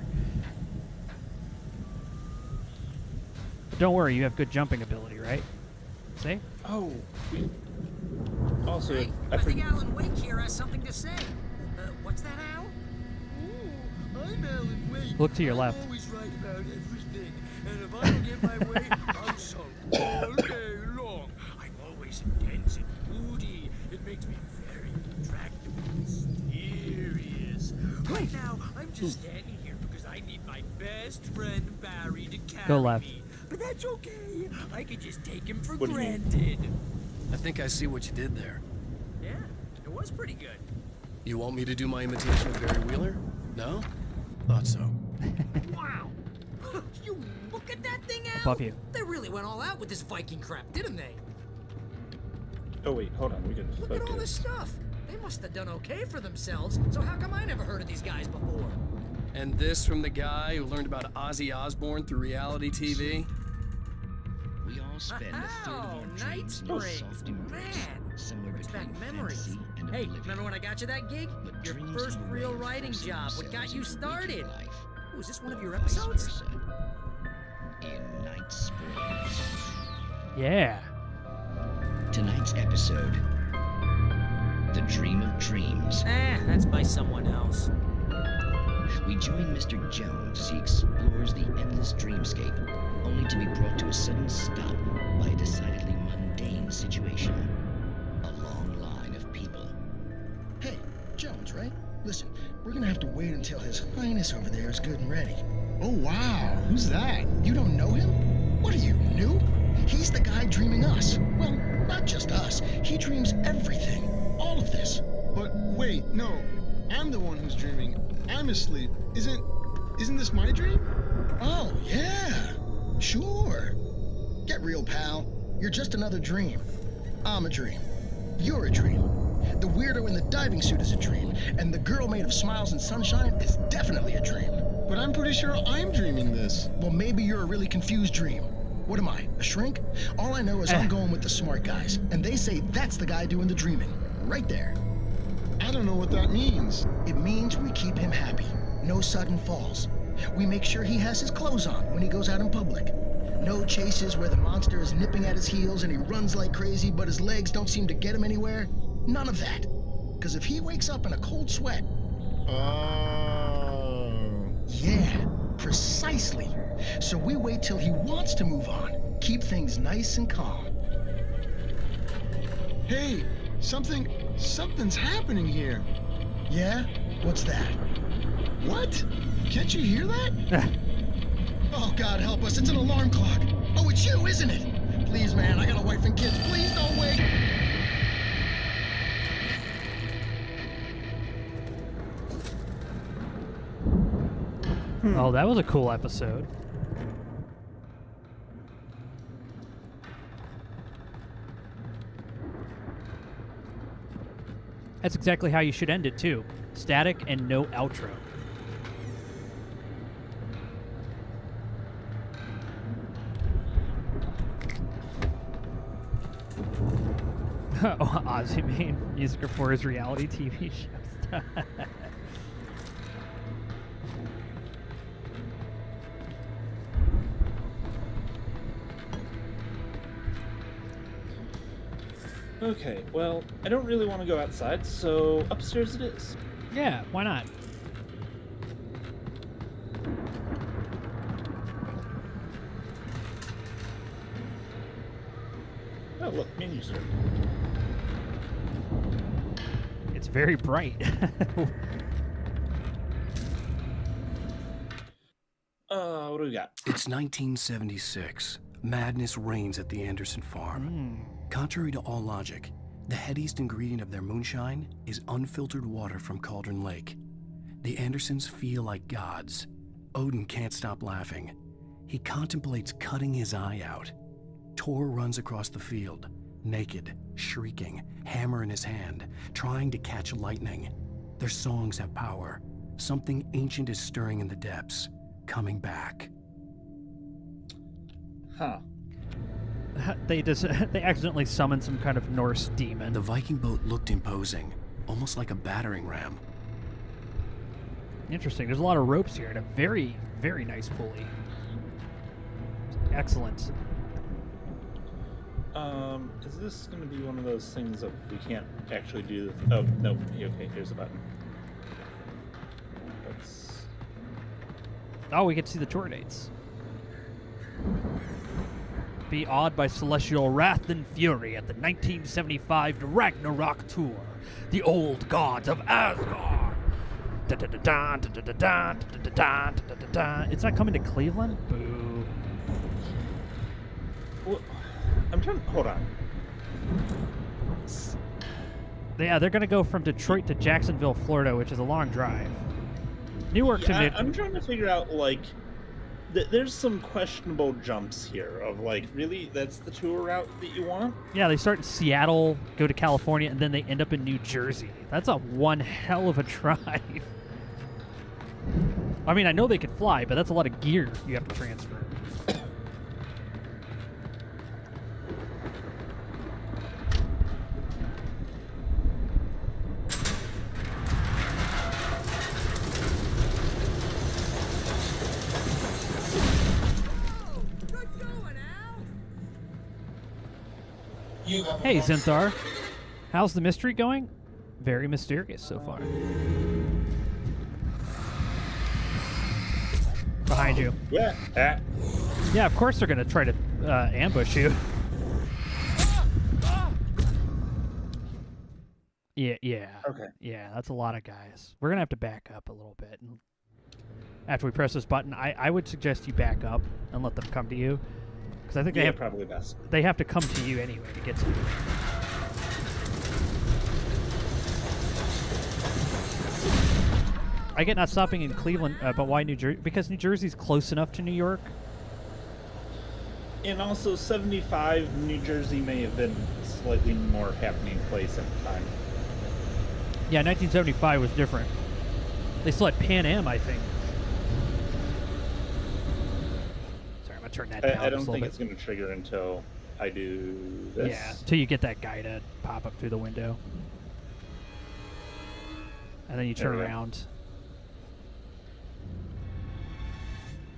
But don't worry, you have good jumping ability, right? See? Oh, also, Hey, I think Alan Wake here has something to say. What's that, Al? I'm Alan Wake. Look to your left. I'm always right about everything, and if I don't get my way, I'm sunk all day long. I'm always intense and moody. It makes me very attractive and mysterious. Right now, I'm just standing here because I need my best friend Barry to carry Go left. me. But that's okay. I can just take him for What do you mean? granted. I think I see what you did there. Yeah, it was pretty good. You want me to do my imitation of Barry Wheeler? No? Thought so. Wow. You look at that thing, Al. Above you. They really went all out with this Viking crap, didn't they? Oh wait, hold on, we can Look focus. at all this stuff. They must have done okay for themselves. So how come I never heard of these guys before? And this from the guy who learned about Ozzy Osbourne through reality TV? We all spend a third of our Night dreams in a Springs. soft embrace, Man, somewhere brings between back memories. fantasy and Hey, oblivion. remember when I got you that gig? But Your dreams first have a way real of writing forcing job. What got themselves you into started? waking life, Oh, is this one of or your vice episodes? versa. In Night Springs. Yeah. Tonight's episode, The Dream of Dreams. That's by someone else. We join Mr. Jones as he explores the endless dreamscape, only to be brought to a sudden stop by a decidedly mundane situation. A long line of people. Hey, Jones, right? Listen, we're gonna have to wait until His Highness over there is good and ready. Oh, wow. Who's that? You don't know him? What are you, new? He's the guy dreaming us. Well, not just us. He dreams everything. All of this. But wait, no. I'm the one who's dreaming. I'm asleep. Isn't this my dream? Oh, yeah. Sure. Get real, pal. You're just another dream. I'm a dream. You're a dream. The weirdo in the diving suit is a dream, and the girl made of smiles and sunshine is definitely a dream. But I'm pretty sure I'm dreaming this. Well, maybe you're a really confused dream. What am I, a shrink? All I know is I'm going with the smart guys, and they say that's the guy doing the dreaming. Right there. I don't know what that means. It means we keep him happy. No sudden falls. We make sure he has his clothes on when he goes out in public. No chases where the monster is nipping at his heels and he runs like crazy, but his legs don't seem to get him anywhere. None of that. Because if he wakes up in a cold sweat... Oh. Yeah, precisely. So we wait till he wants to move on. Keep things nice and calm. Hey, something's happening here. Yeah? What's that? What? Can't you hear that? Oh, God help us, it's an alarm clock. Oh, it's you, isn't it? Please, man, I got a wife and kids. Please don't wait. Oh, that was a cool episode. That's exactly how you should end it, too. Static and no outro. Oh, Ozzy made music for his reality TV shows. Okay, well, I don't really want to go outside, so upstairs it is. Yeah, why not? Oh, look, menu search. It's very bright. What do we got? It's 1976. Madness reigns at the Anderson farm. Contrary to all logic, the headiest ingredient of their moonshine is unfiltered water from Cauldron Lake. The Andersons feel like gods. Odin can't stop laughing. He contemplates cutting his eye out. Tor runs across the field, naked, shrieking, hammer in his hand, trying to catch lightning. Their songs have power. Something ancient is stirring in the depths, coming back. Huh. They accidentally summoned some kind of Norse demon. The Viking boat looked imposing, almost like a battering ram. Interesting. There's a lot of ropes here and a very, very nice pulley. Excellent. Is this going to be one of those things that we can't actually do? Oh, no. Okay, here's a button. Oh, we get to see the tour dates. Be awed by celestial wrath and fury at the 1975 Ragnarok tour. The old gods of Asgard. It's not coming to Cleveland? Boo. Well, I'm trying. Hold on. Yeah, they're gonna go from Detroit to Jacksonville, Florida, which is a long drive. Newark to Mid. I'm trying to figure out, like, there's some questionable jumps here of, like, really, that's the tour route that you want? Yeah, they start in Seattle, go to California, and then they end up in New Jersey. That's a one hell of a drive. I mean, I know they could fly, but that's a lot of gear you have to transfer. Hey, Zinthar. How's the mystery going? Very mysterious so far. Behind you. Yeah. Yeah, of course they're going to try to ambush you. Yeah. Okay. Yeah, that's a lot of guys. We're going to have to back up a little bit. And after we press this button, I would suggest you back up and let them come to you. Because I think they have probably best. They have to come to you anyway to get to you. I get not stopping in Cleveland, but why New Jersey? Because New Jersey's close enough to New York. And also, 75, New Jersey may have been a slightly more happening place at the time. Yeah, 1975 was different. They still had Pan Am, I think. Sorry, I'm going to turn that down. I don't think it's going to trigger until I do this. Yeah, until you get that guy to pop up through the window. And then you turn around.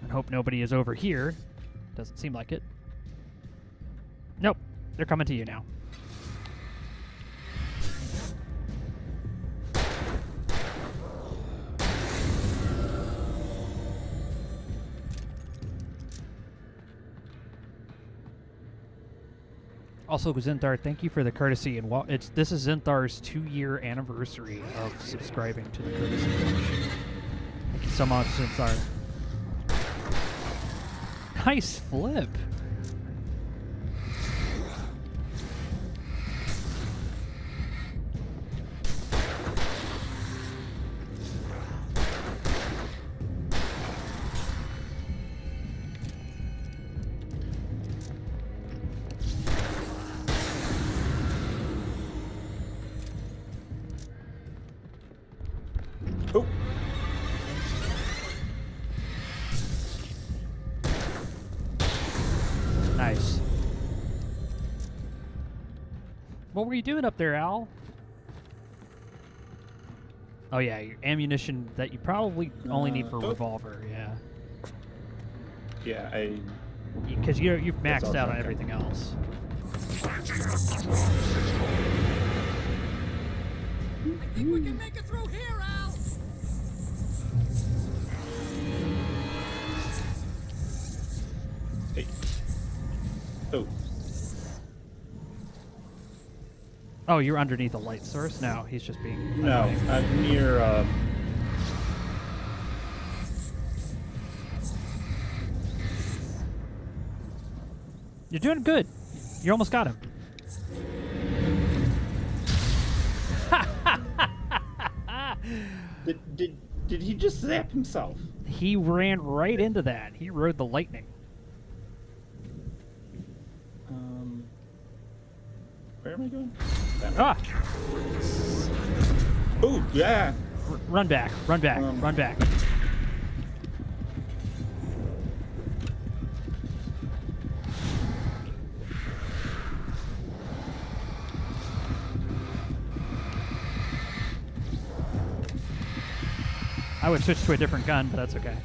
And hope nobody is over here. Doesn't seem like it. Nope. They're coming to you now. Also, Zinthar, thank you for the courtesy, and this is Zinthar's 2-year anniversary of subscribing to the courtesy page. Thank you so much, Zinthar. Nice flip. Oh. Nice. What were you doing up there, Al? Oh yeah, your ammunition that you probably only need for a revolver. Yeah. Yeah, because you've maxed out on everything else. I think we can make it through here, Al. Oh, you're underneath a light source? No, he's just being... No, I'm near... You're doing good. You almost got him. Did he just zap himself? He ran right into that. He rode the lightning. Where am I going? Ah! Oh, yeah. Run back. Run back. Run back. I would switch to a different gun, but that's okay.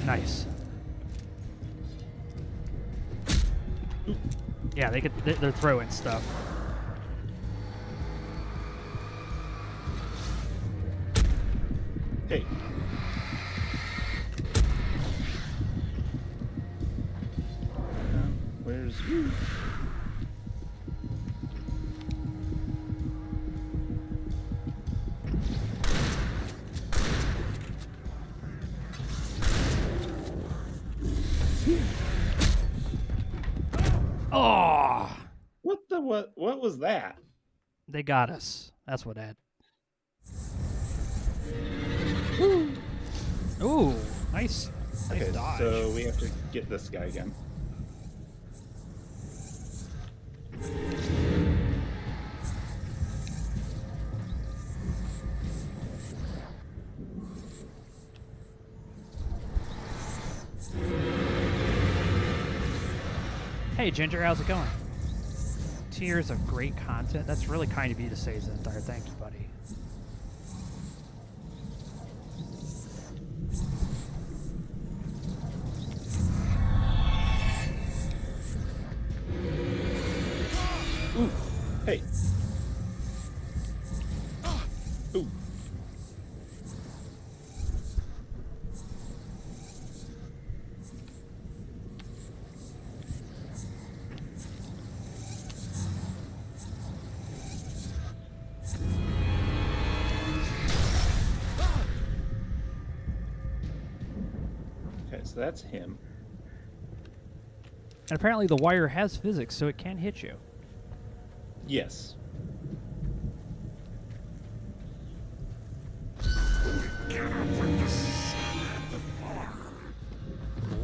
Nice. Yeah, they're throwing stuff. Hey. Where's you? Oh! What was that? They got us. That's what that. Ooh, nice. Okay, dodge. so we have to get this guy again. Hey Ginger, how's it going? Tiers of great content. That's really kind of you to say, Zenthar. Thank you, buddy. Ooh, hey. Ooh. Okay, so that's him. And apparently the wire has physics, so it can hit you. Yes.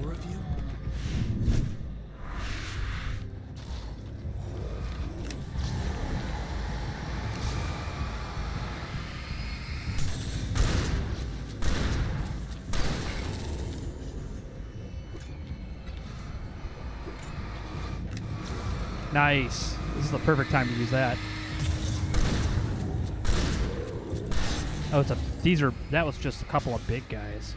More of you? Nice. This is the perfect time to use that. Oh, that was just a couple of big guys.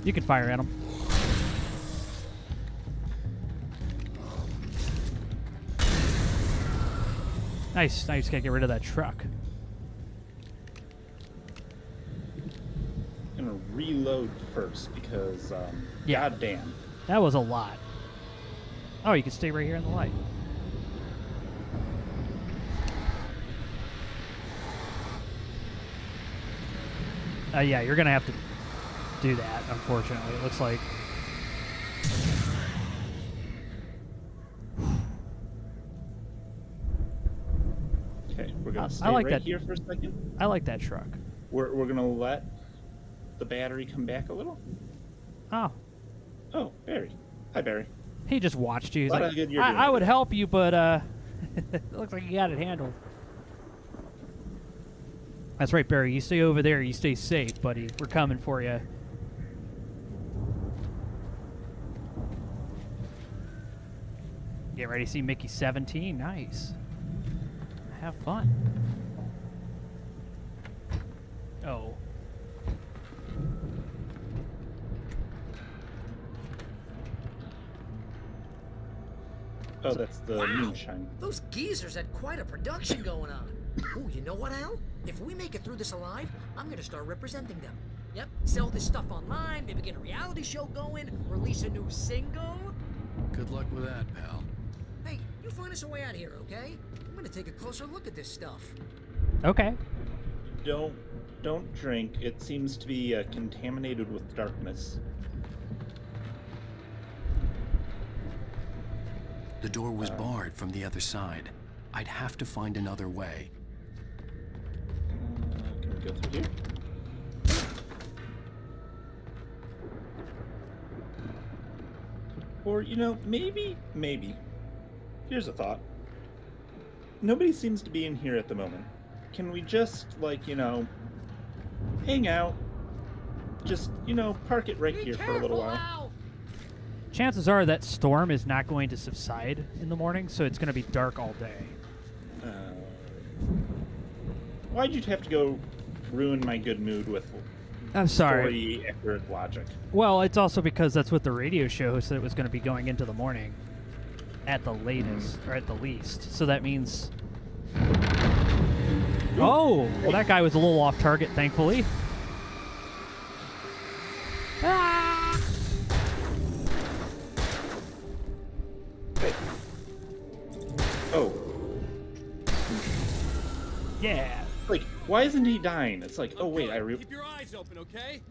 You can fire at them. Nice. Now you just gotta get rid of that truck. I'm gonna reload first because, yeah. goddamn. That was a lot. Oh, you can stay right here in the light. Yeah, you're gonna have to do that, unfortunately. It looks like. Okay, we're gonna stay here for a second. I like that truck. We're gonna let the battery come back a little. Oh. Oh, Barry. Hi, Barry. He just watched you. He's What like, a good you're doing I would today." help you, but it looks like you got it handled. That's right, Barry. You stay over there. You stay safe, buddy. We're coming for you. Get ready to see Mickey 17. Nice. Have fun. Oh. Oh, that's the Wow, moonshine. those geezers had quite a production going on. Ooh, you know what, Al? If we make it through this alive, I'm gonna start representing them. Yep, sell this stuff online, maybe get a reality show going, release a new single. Good luck with that, pal. Hey, you find us a way out of here, okay? I'm gonna take a closer look at this stuff. Okay. Don't drink. It seems to be contaminated with darkness. The door was barred from the other side. I'd have to find another way. Can we go through here? Or, you know, maybe. Here's a thought. Nobody seems to be in here at the moment. Can we just, like, you know, hang out? Just, you know, park it right here for a little while. Chances are that storm is not going to subside in the morning, so it's going to be dark all day. Why'd you have to go ruin my good mood with I'm sorry. story-accurate logic? Well, it's also because that's what the radio show said it was going to be going into the morning at the latest, or at the least. So that means... Oh! Well, that guy was a little off target, thankfully. Ah! Wait. Oh. Yeah. Like, why isn't he dying? It's like, oh wait, Keep your eyes open, okay?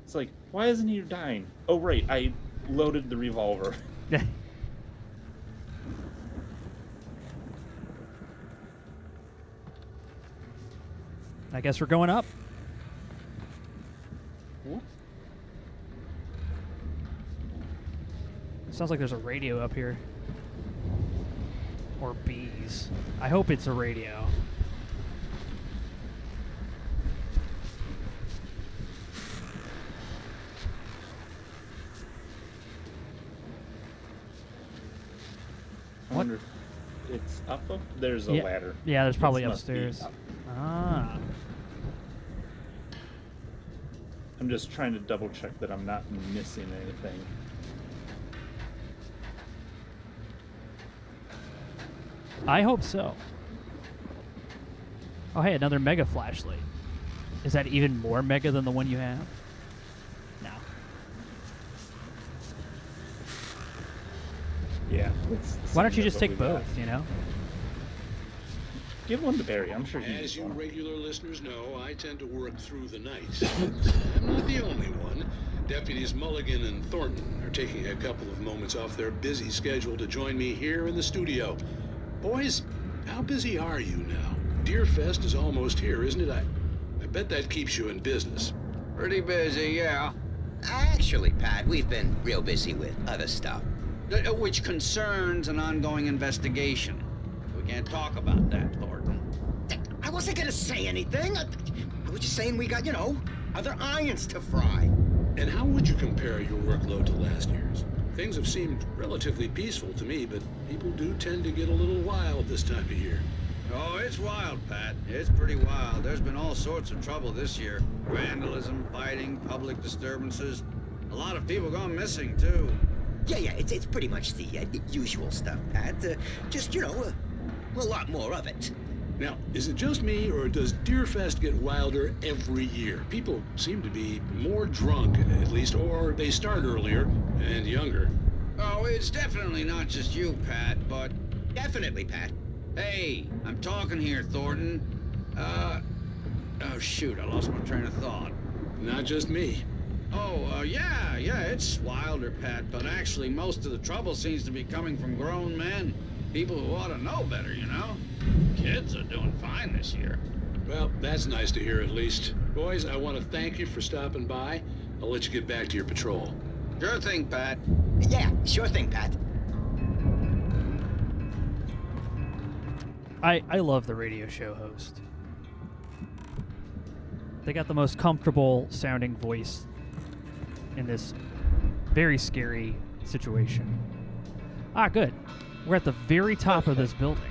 It's like, why isn't he dying? Oh right, I loaded the revolver. I guess we're going up. What? Sounds like there's a radio up here. Or bees. I hope it's a radio. I wonder if it's up. There's a ladder. Yeah, there's probably This must be upstairs. up. Ah. I'm just trying to double check that I'm not missing anything. I hope so. Oh, hey, another mega flashlight. Is that even more mega than the one you have? No. Yeah. Why don't you just take both, you know? Give one to Barry. I'm sure he As needs you one. regular listeners know, I tend to work through the night. I'm not the only one. Deputies Mulligan and Thornton are taking a couple of moments off their busy schedule to join me here in the studio. Boys, how busy are you now? Deerfest is almost here, isn't it? I bet that keeps you in business. Pretty busy, yeah. Actually, Pat, we've been real busy with other stuff, which concerns an ongoing investigation. We can't talk about that, Thornton. I wasn't gonna say anything. I was just saying we got, you know, other irons to fry. And how would you compare your workload to last year's? Things have seemed relatively peaceful to me, but people do tend to get a little wild this time of year. Oh, it's wild, Pat. It's pretty wild. There's been all sorts of trouble this year. Vandalism, fighting, public disturbances. A lot of people gone missing, too. Yeah, it's pretty much the usual stuff, Pat. Just, you know, a lot more of it. Now, is it just me, or does Deerfest get wilder every year? People seem to be more drunk, at least, or they start earlier and younger. Oh, it's definitely not just you, Pat, but... Definitely, Pat. Hey, I'm talking here, Thornton. Oh, shoot, I lost my train of thought. Not just me. Oh, yeah, it's wilder, Pat, but actually most of the trouble seems to be coming from grown men. People who ought to know better, you know? Kids are doing fine this year. Well, that's nice to hear at least. Boys, I want to thank you for stopping by. I'll let you get back to your patrol. Sure thing, Pat. Yeah, sure thing, Pat. I love the radio show host. They got the most comfortable sounding voice in this very scary situation. Ah, good. We're at the very top of this building.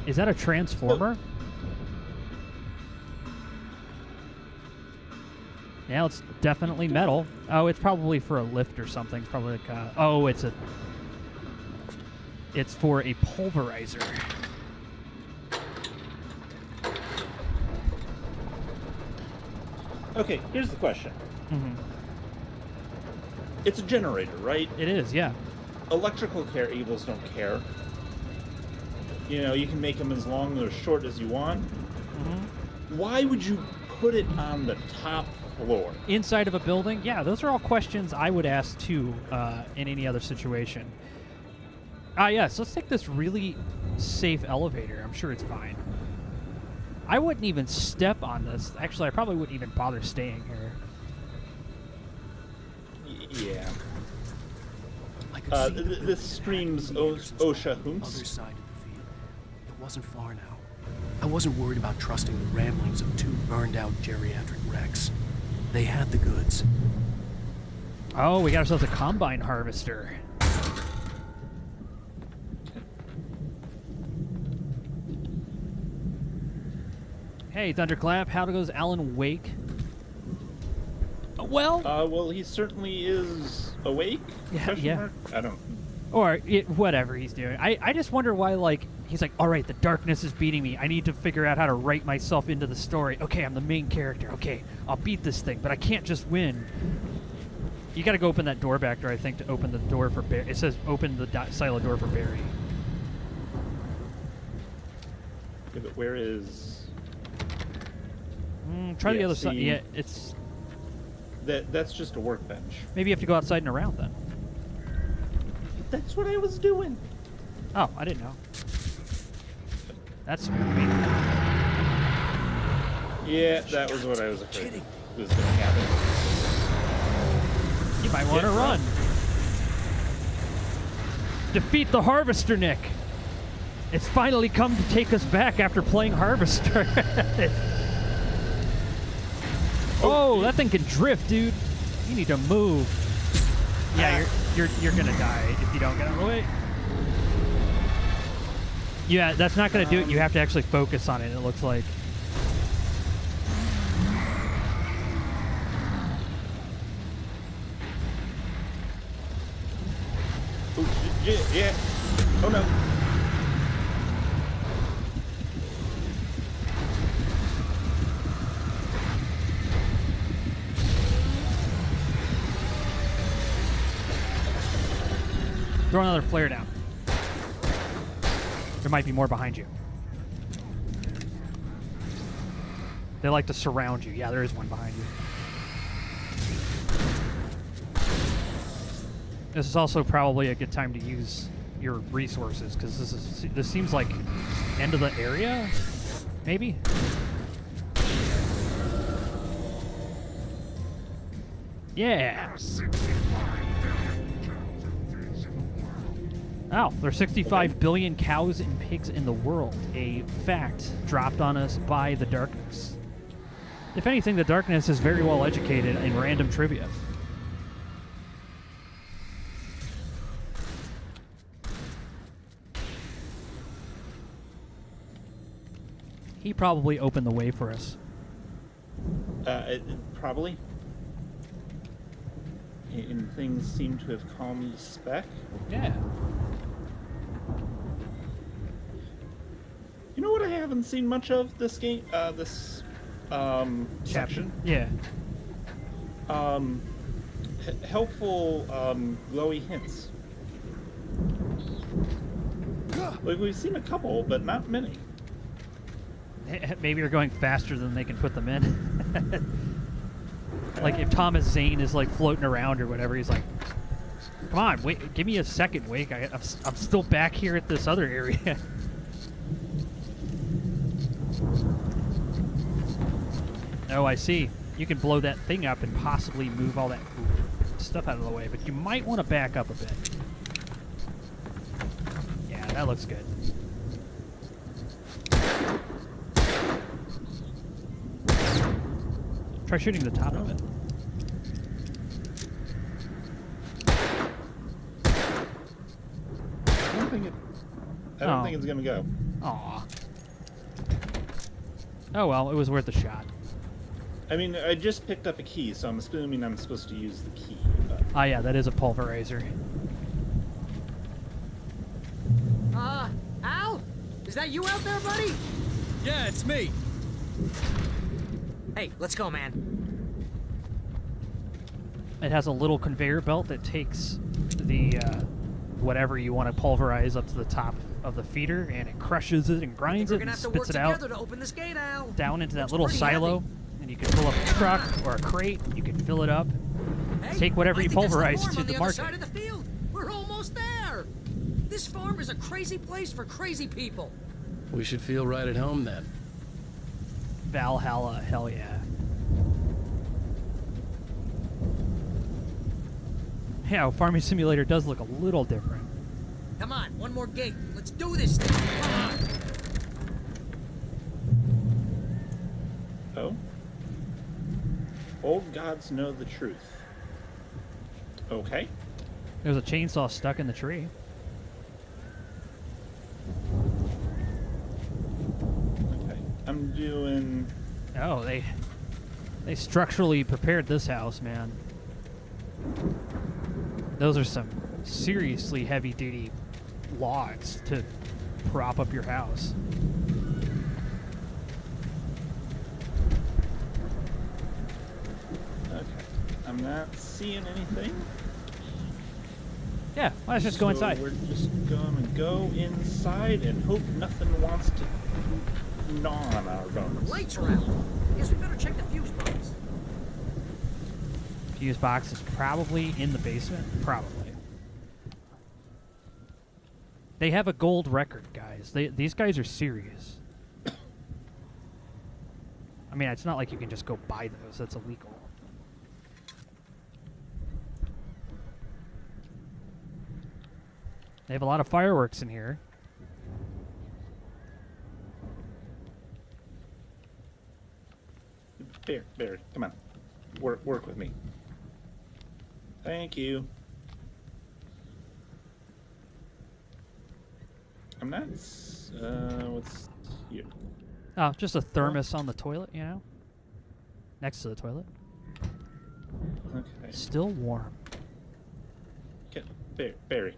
Is that a transformer? Yeah, it's definitely metal. Oh, it's probably for a lift or something. It's probably like oh, it's a... It's for a pulverizer. Okay, here's the question. Mm-hmm. It's a generator, right? It is, yeah. Electrical cables don't care. You know, you can make them as long or short as you want. Mm-hmm. Why would you put it on the top floor? Inside of a building? Yeah, those are all questions I would ask, too, in any other situation. Yes, let's take this really safe elevator. I'm sure it's fine. I wouldn't even step on this. Actually, I probably wouldn't even bother staying here. Yeah. I could see this streams OSHA Other side of the field. It wasn't far now. I wasn't worried about trusting the ramblings of two burned-out geriatric wrecks. They had the goods. Oh, we got ourselves a combine harvester. Hey, Thunderclap, how goes Alan Wake? Well, he certainly is awake. Yeah. I don't. Or whatever he's doing. I just wonder why, like, he's like, all right, the darkness is beating me. I need to figure out how to write myself into the story. Okay, I'm the main character. Okay, I'll beat this thing, but I can't just win. You got to go open that door back there, I think, to open the door for Barry. It says open the silo door for Barry. Yeah, but where is? Try the other side. Yeah, it's. That's just a workbench. Maybe you have to go outside and around then. That's what I was doing. Oh, I didn't know. That's spooky. Yeah, that was what I was afraid was going to happen. You might want to run. Defeat the Harvester, Nick. It's finally come to take us back after playing Harvester. Oh, that thing can drift, dude. You need to move. Yeah, you're gonna die if you don't get out of the way. Yeah, that's not gonna do it. You have to actually focus on it, it looks like. Oh, yeah. Oh no. Throw another flare down. There might be more behind you. They like to surround you. Yeah, there is one behind you. This is also probably a good time to use your resources, because this seems like end of the area, maybe? Yeah. Oh, there's 65 billion cows and pigs in the world. A fact dropped on us by the darkness. If anything, the darkness is very well educated in random trivia. He probably opened the way for us. Probably. And things seem to have calmed the spec. Yeah. You know what I haven't seen much of this game? This section? Yeah. Helpful glowy hints. Like, we've seen a couple, but not many. Maybe you're going faster than they can put them in. Like if Thomas Zane is like floating around or whatever, he's like, "Come on, wait, give me a second, Wake. I'm still back here at this other area." Oh, I see. You can blow that thing up and possibly move all that stuff out of the way, but you might want to back up a bit. Yeah, that looks good. Try shooting the top of it. I don't think it's gonna go. Aw. Oh well, it was worth a shot. I mean, I just picked up a key, so I'm assuming I'm supposed to use the key. But... Ah, yeah, that is a pulverizer. Al? Is that you out there, buddy? Yeah, it's me. Hey, let's go, man. It has a little conveyor belt that takes the whatever you want to pulverize up to the top of the feeder, and it crushes it and grinds it and spits it out to open this gate, Al. down into that little silo. And you can fill up a truck or a crate. You can fill it up. Hey, take whatever you pulverize to the other market. side of the field. We're almost there. This farm is a crazy place for crazy people. We should feel right at home then. Valhalla, hell yeah. Yeah, Farming Simulator does look a little different. Come on, one more gate. Let's do this thing. Come on. Oh? Old gods know the truth. Okay. There's a chainsaw stuck in the tree. Okay. I'm doing... Oh, they structurally prepared this house, man. Those are some seriously heavy-duty logs to prop up your house. Okay. I'm not seeing anything. Yeah, let's just go inside. We're just going to go inside and hope nothing wants to gnaw on our bones. Lights are out. Guess we better check the fuse box. Fuse box is probably in the basement. Probably. They have a gold record, guys. These guys are serious. I mean, it's not like you can just go buy those. That's illegal. They have a lot of fireworks in here. Barry, come on. Work with me. Thank you. I'm not... what's here? Oh, just a thermos on the toilet, you know? Next to the toilet. Okay. Still warm. Okay, Barry.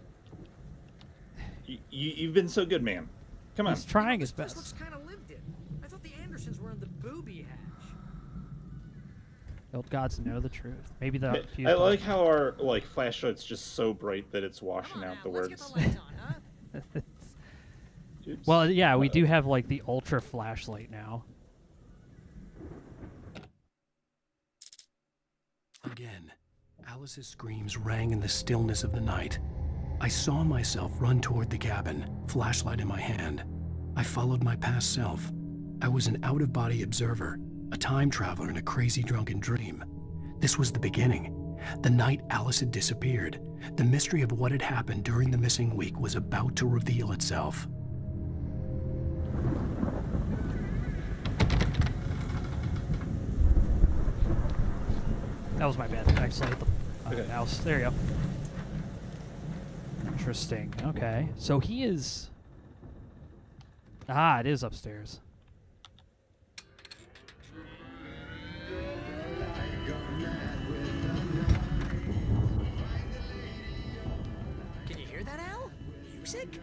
You've been so good, man. Come on. He's trying his This best. looks kind of lived in. I thought the Andersons were in the booby hatch. Old gods know the truth. Maybe the fuse I box. like how our flashlight's just so bright that it's washing out the words. Well, yeah, we do have like the ultra flashlight now. Again, Alice's screams rang in the stillness of the night. I saw myself run toward the cabin, flashlight in my hand. I followed my past self. I was an out-of-body observer, a time traveler in a crazy drunken dream. This was the beginning. The night Alice had disappeared. The mystery of what had happened during the missing week was about to reveal itself. That was my bad. I accidentally hit the mouse. There you go. Interesting. Okay. So he is... Ah, it is upstairs. Can you hear that, Al? Music?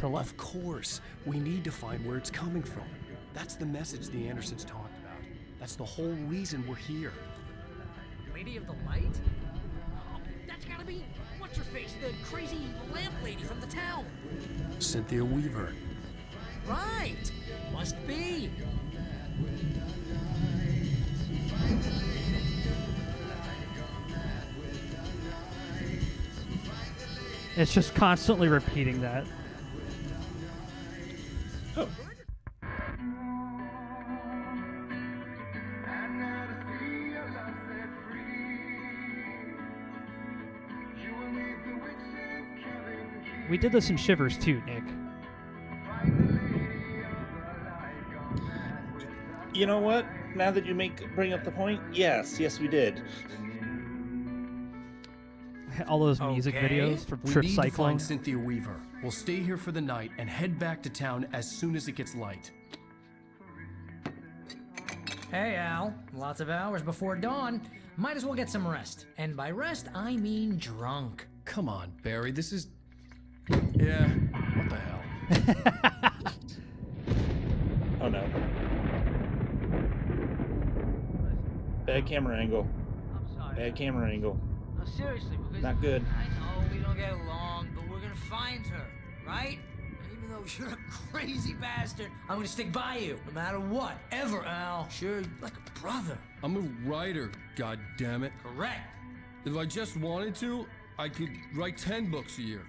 Of course. We need to find where it's coming from. That's the message the Andersons talked about. That's the whole reason we're here. Lady of the Light? Oh, that's gotta be... What's-her-face? The crazy lamp lady from the town. Cynthia Weaver. Right. Must be. It's just constantly repeating that. Oh. We did this in Shivers too, Nick. You know what? Now that you bring up the point, yes, we did. All those music videos from Trip We need to Cyclone. find Cynthia Weaver. We'll stay here for the night and head back to town as soon as it gets light. Hey, Al. Lots of hours before dawn. Might as well get some rest. And by rest, I mean drunk. Come on, Barry. This is... Yeah, what the hell? Oh no. Bad camera angle. Bad camera angle. No, seriously, because Not good. I know we don't get along, but we're gonna find her, right? Even though you're a crazy bastard, I'm gonna stick by you, no matter what, ever, Al. Sure, like a brother. I'm a writer, goddammit. Correct. If I just wanted to, I could write 10 books a year.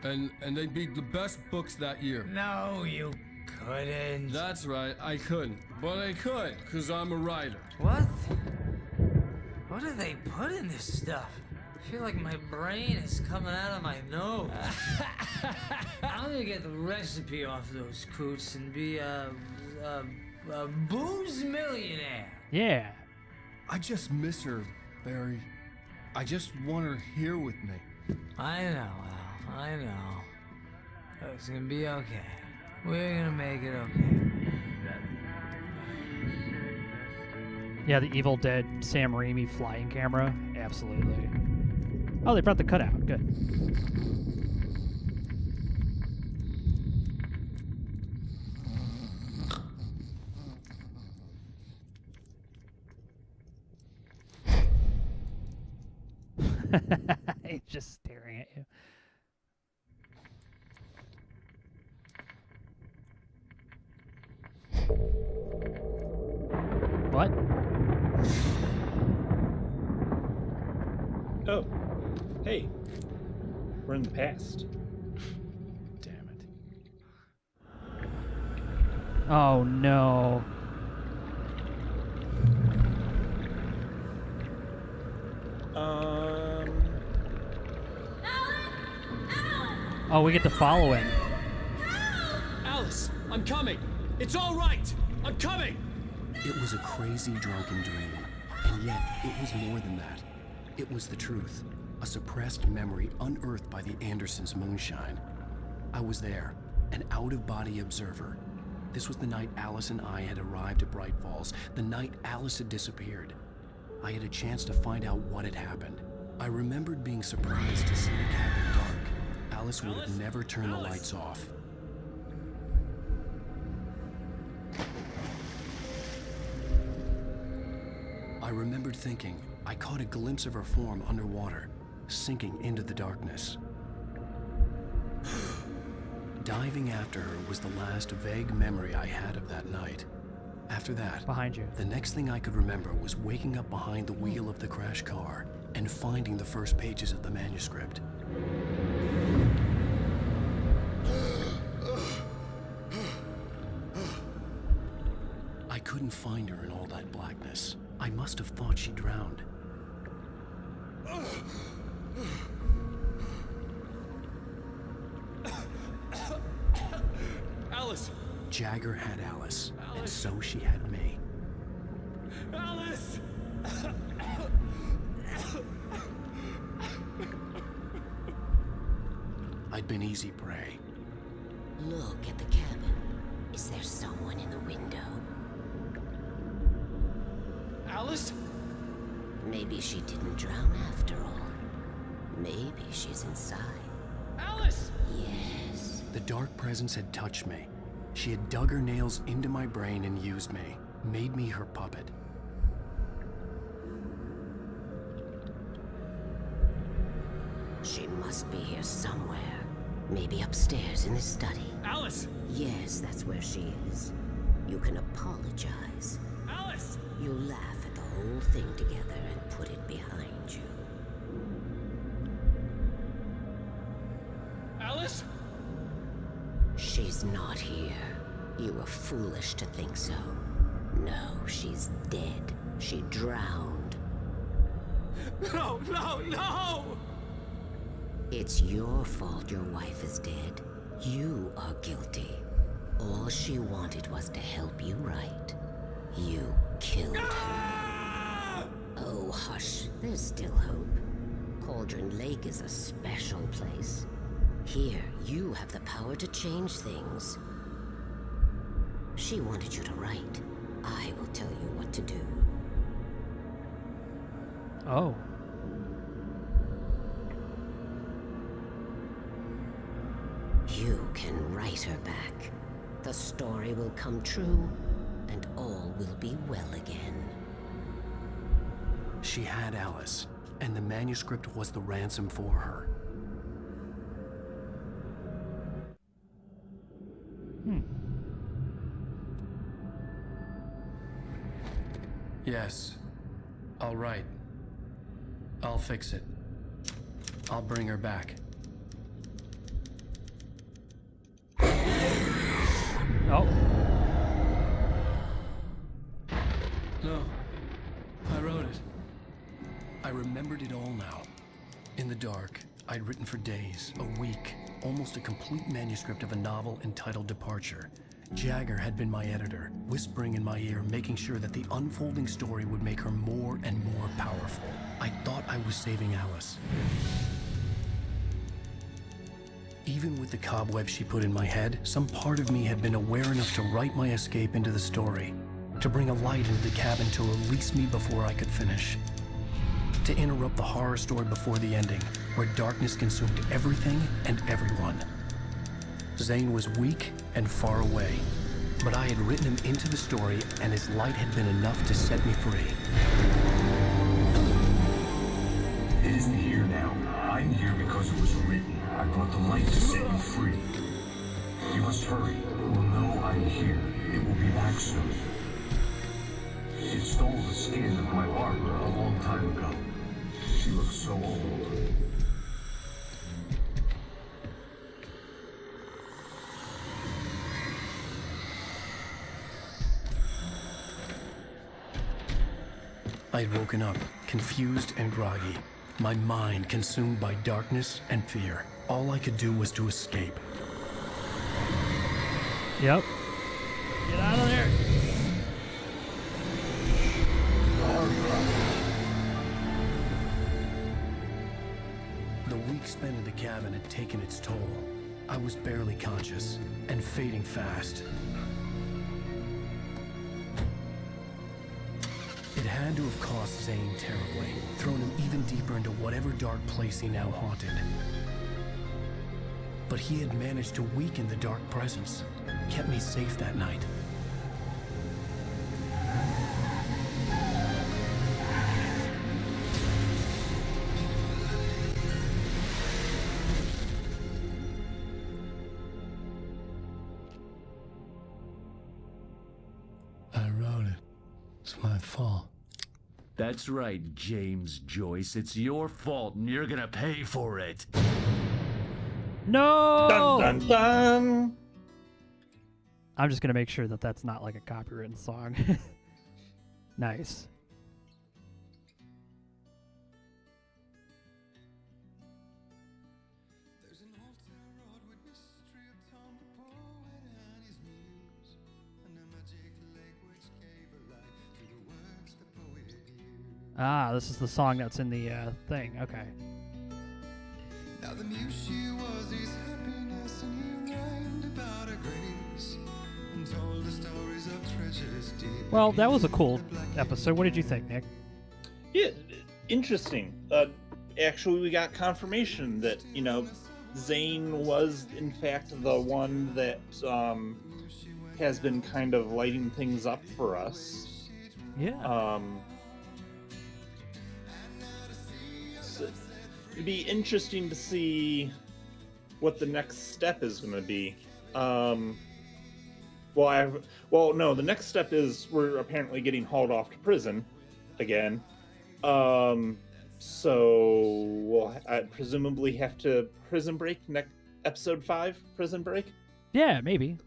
And they'd be the best books that year. No, you couldn't. That's right, I couldn't. But I could, because I'm a writer. What? What do they put in this stuff? I feel like my brain is coming out of my nose. I'm gonna get the recipe off those coots and be a booze millionaire. Yeah. I just miss her, Barry. I just want her here with me. I know, Al. I know. It's gonna be okay. We're gonna make it okay. Yeah, the Evil Dead Sam Raimi flying camera. Absolutely. Oh, they brought the cutout. Good. He's just staring at you. What? Oh. Hey. We're in the past. Damn it. Oh no. Oh, we get to follow him. Alice, I'm coming. It's all right. I'm coming. It was a crazy drunken dream, and yet it was more than that. It was the truth, a suppressed memory unearthed by the Andersons' moonshine. I was there, an out-of-body observer. This was the night Alice and I had arrived at Bright Falls, the night Alice had disappeared. I had a chance to find out what had happened. I remembered being surprised to see the cabin dark. Alice would have never turned the lights off. I remembered thinking I caught a glimpse of her form underwater, sinking into the darkness. Diving after her was the last vague memory I had of that night. After that, behind you, the next thing I could remember was waking up behind the wheel of the crash car and finding the first pages of the manuscript. I couldn't find her in all that blackness. I must have thought she drowned. Alice! Jagger had Alice, and so she had me. Alice! I'd been easy prey. Look at the cabin. Is there someone in the window? Alice? Maybe she didn't drown after all. Maybe she's inside. Alice! Yes. The dark presence had touched me. She had dug her nails into my brain and used me, made me her puppet. She must be here somewhere. Maybe upstairs in the study. Alice! Yes, that's where she is. You can apologize. Alice! You'll laugh at the whole thing together and put it behind you. Alice? She's not here. You were foolish to think so. No, she's dead. She drowned. No, no, no! It's your fault your wife is dead. You are guilty. All she wanted was to help you right. You killed her. Oh, hush. There's still hope. Cauldron Lake is a special place. Here, you have the power to change things. She wanted you to write. I will tell you what to do. Oh. You can write her back. The story will come true, and all will be well again. She had Alice, and the manuscript was the ransom for her. Yes. All right. I'll fix it. I'll bring her back. Oh. No. I wrote it. I remembered it all now. In the dark, I'd written for days, a week, almost a complete manuscript of a novel entitled Departure. Jagger had been my editor, whispering in my ear, making sure that the unfolding story would make her more and more powerful. I thought I was saving Alice. Even with the cobweb she put in my head, some part of me had been aware enough to write my escape into the story, to bring a light into the cabin to release me before I could finish, to interrupt the horror story before the ending, where darkness consumed everything and everyone. Zane was weak and far away, but I had written him into the story, and his light had been enough to set me free. It isn't here now. I'm here because it was written. I brought the light to set you free. You must hurry. It will know I'm here. It will be back soon. It stole the skin of my Barbara a long time ago. She looks so old. I'd woken up, confused and groggy, my mind consumed by darkness and fear. All I could do was to escape. Yep. Get out of there. The week spent in the cabin had taken its toll. I was barely conscious and fading fast. It had to have cost Zane terribly, thrown him even deeper into whatever dark place he now haunted. But he had managed to weaken the dark presence, kept me safe that night. I wrote it. It's my fault. That's right, James Joyce. It's your fault, and you're gonna pay for it. No! Dun, dun, dun. I'm just gonna make sure that that's not like a copywritten song. Nice. Ah, this is the song that's in the thing. Okay. Now the muse she was his happiness, and he rhymed about her grace and told the stories of treasures deep. Well, that was a cool episode. What did you think, Nick? Yeah, interesting. Actually, we got confirmation that, you know, Zane was, in fact, the one that has been kind of lighting things up for us. Yeah. So it'd be interesting to see what the next step is going to be. No, the next step is we're apparently getting hauled off to prison again. So we'll presumably have to prison break next episode 5. Prison break. Yeah, maybe.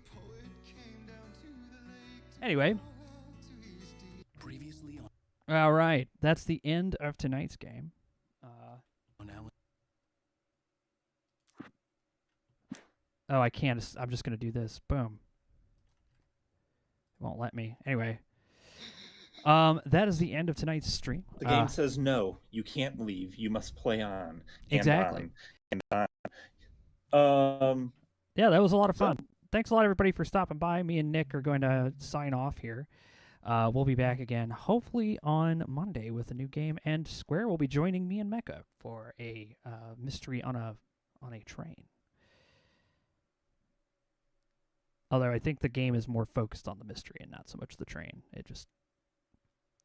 Anyway. All right, that's the end of tonight's game. Oh, I can't. I'm just going to do this. Boom. It won't let me. Anyway. That is the end of tonight's stream. The game says no, you can't leave. You must play on. Exactly. On. Yeah, that was a lot of fun. Thanks a lot, everybody, for stopping by. Me and Nick are going to sign off here. We'll be back again, hopefully on Monday with a new game, and Square will be joining me and Mecha for a mystery on a train. Although I think the game is more focused on the mystery and not so much the train. It just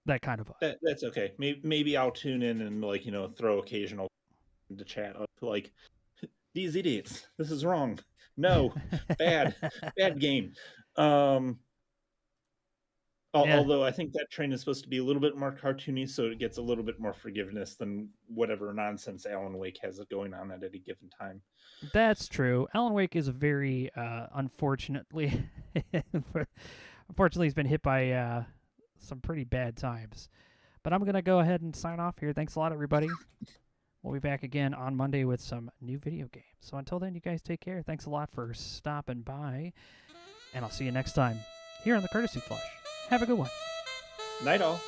that kind of vibe. That's okay. Maybe I'll tune in and throw occasional into chat up like these idiots. This is wrong. No, bad game. Although I think that train is supposed to be a little bit more cartoony, so it gets a little bit more forgiveness than whatever nonsense Alan Wake has going on at any given time. That's true. Alan Wake is a very unfortunately he's been hit by some pretty bad times. But I'm going to go ahead and sign off here. Thanks a lot, everybody. We'll be back again on Monday with some new video games. So until then, you guys take care. Thanks a lot for stopping by. And I'll see you next time here on the Courtesy Flush. Have a good one. Night all.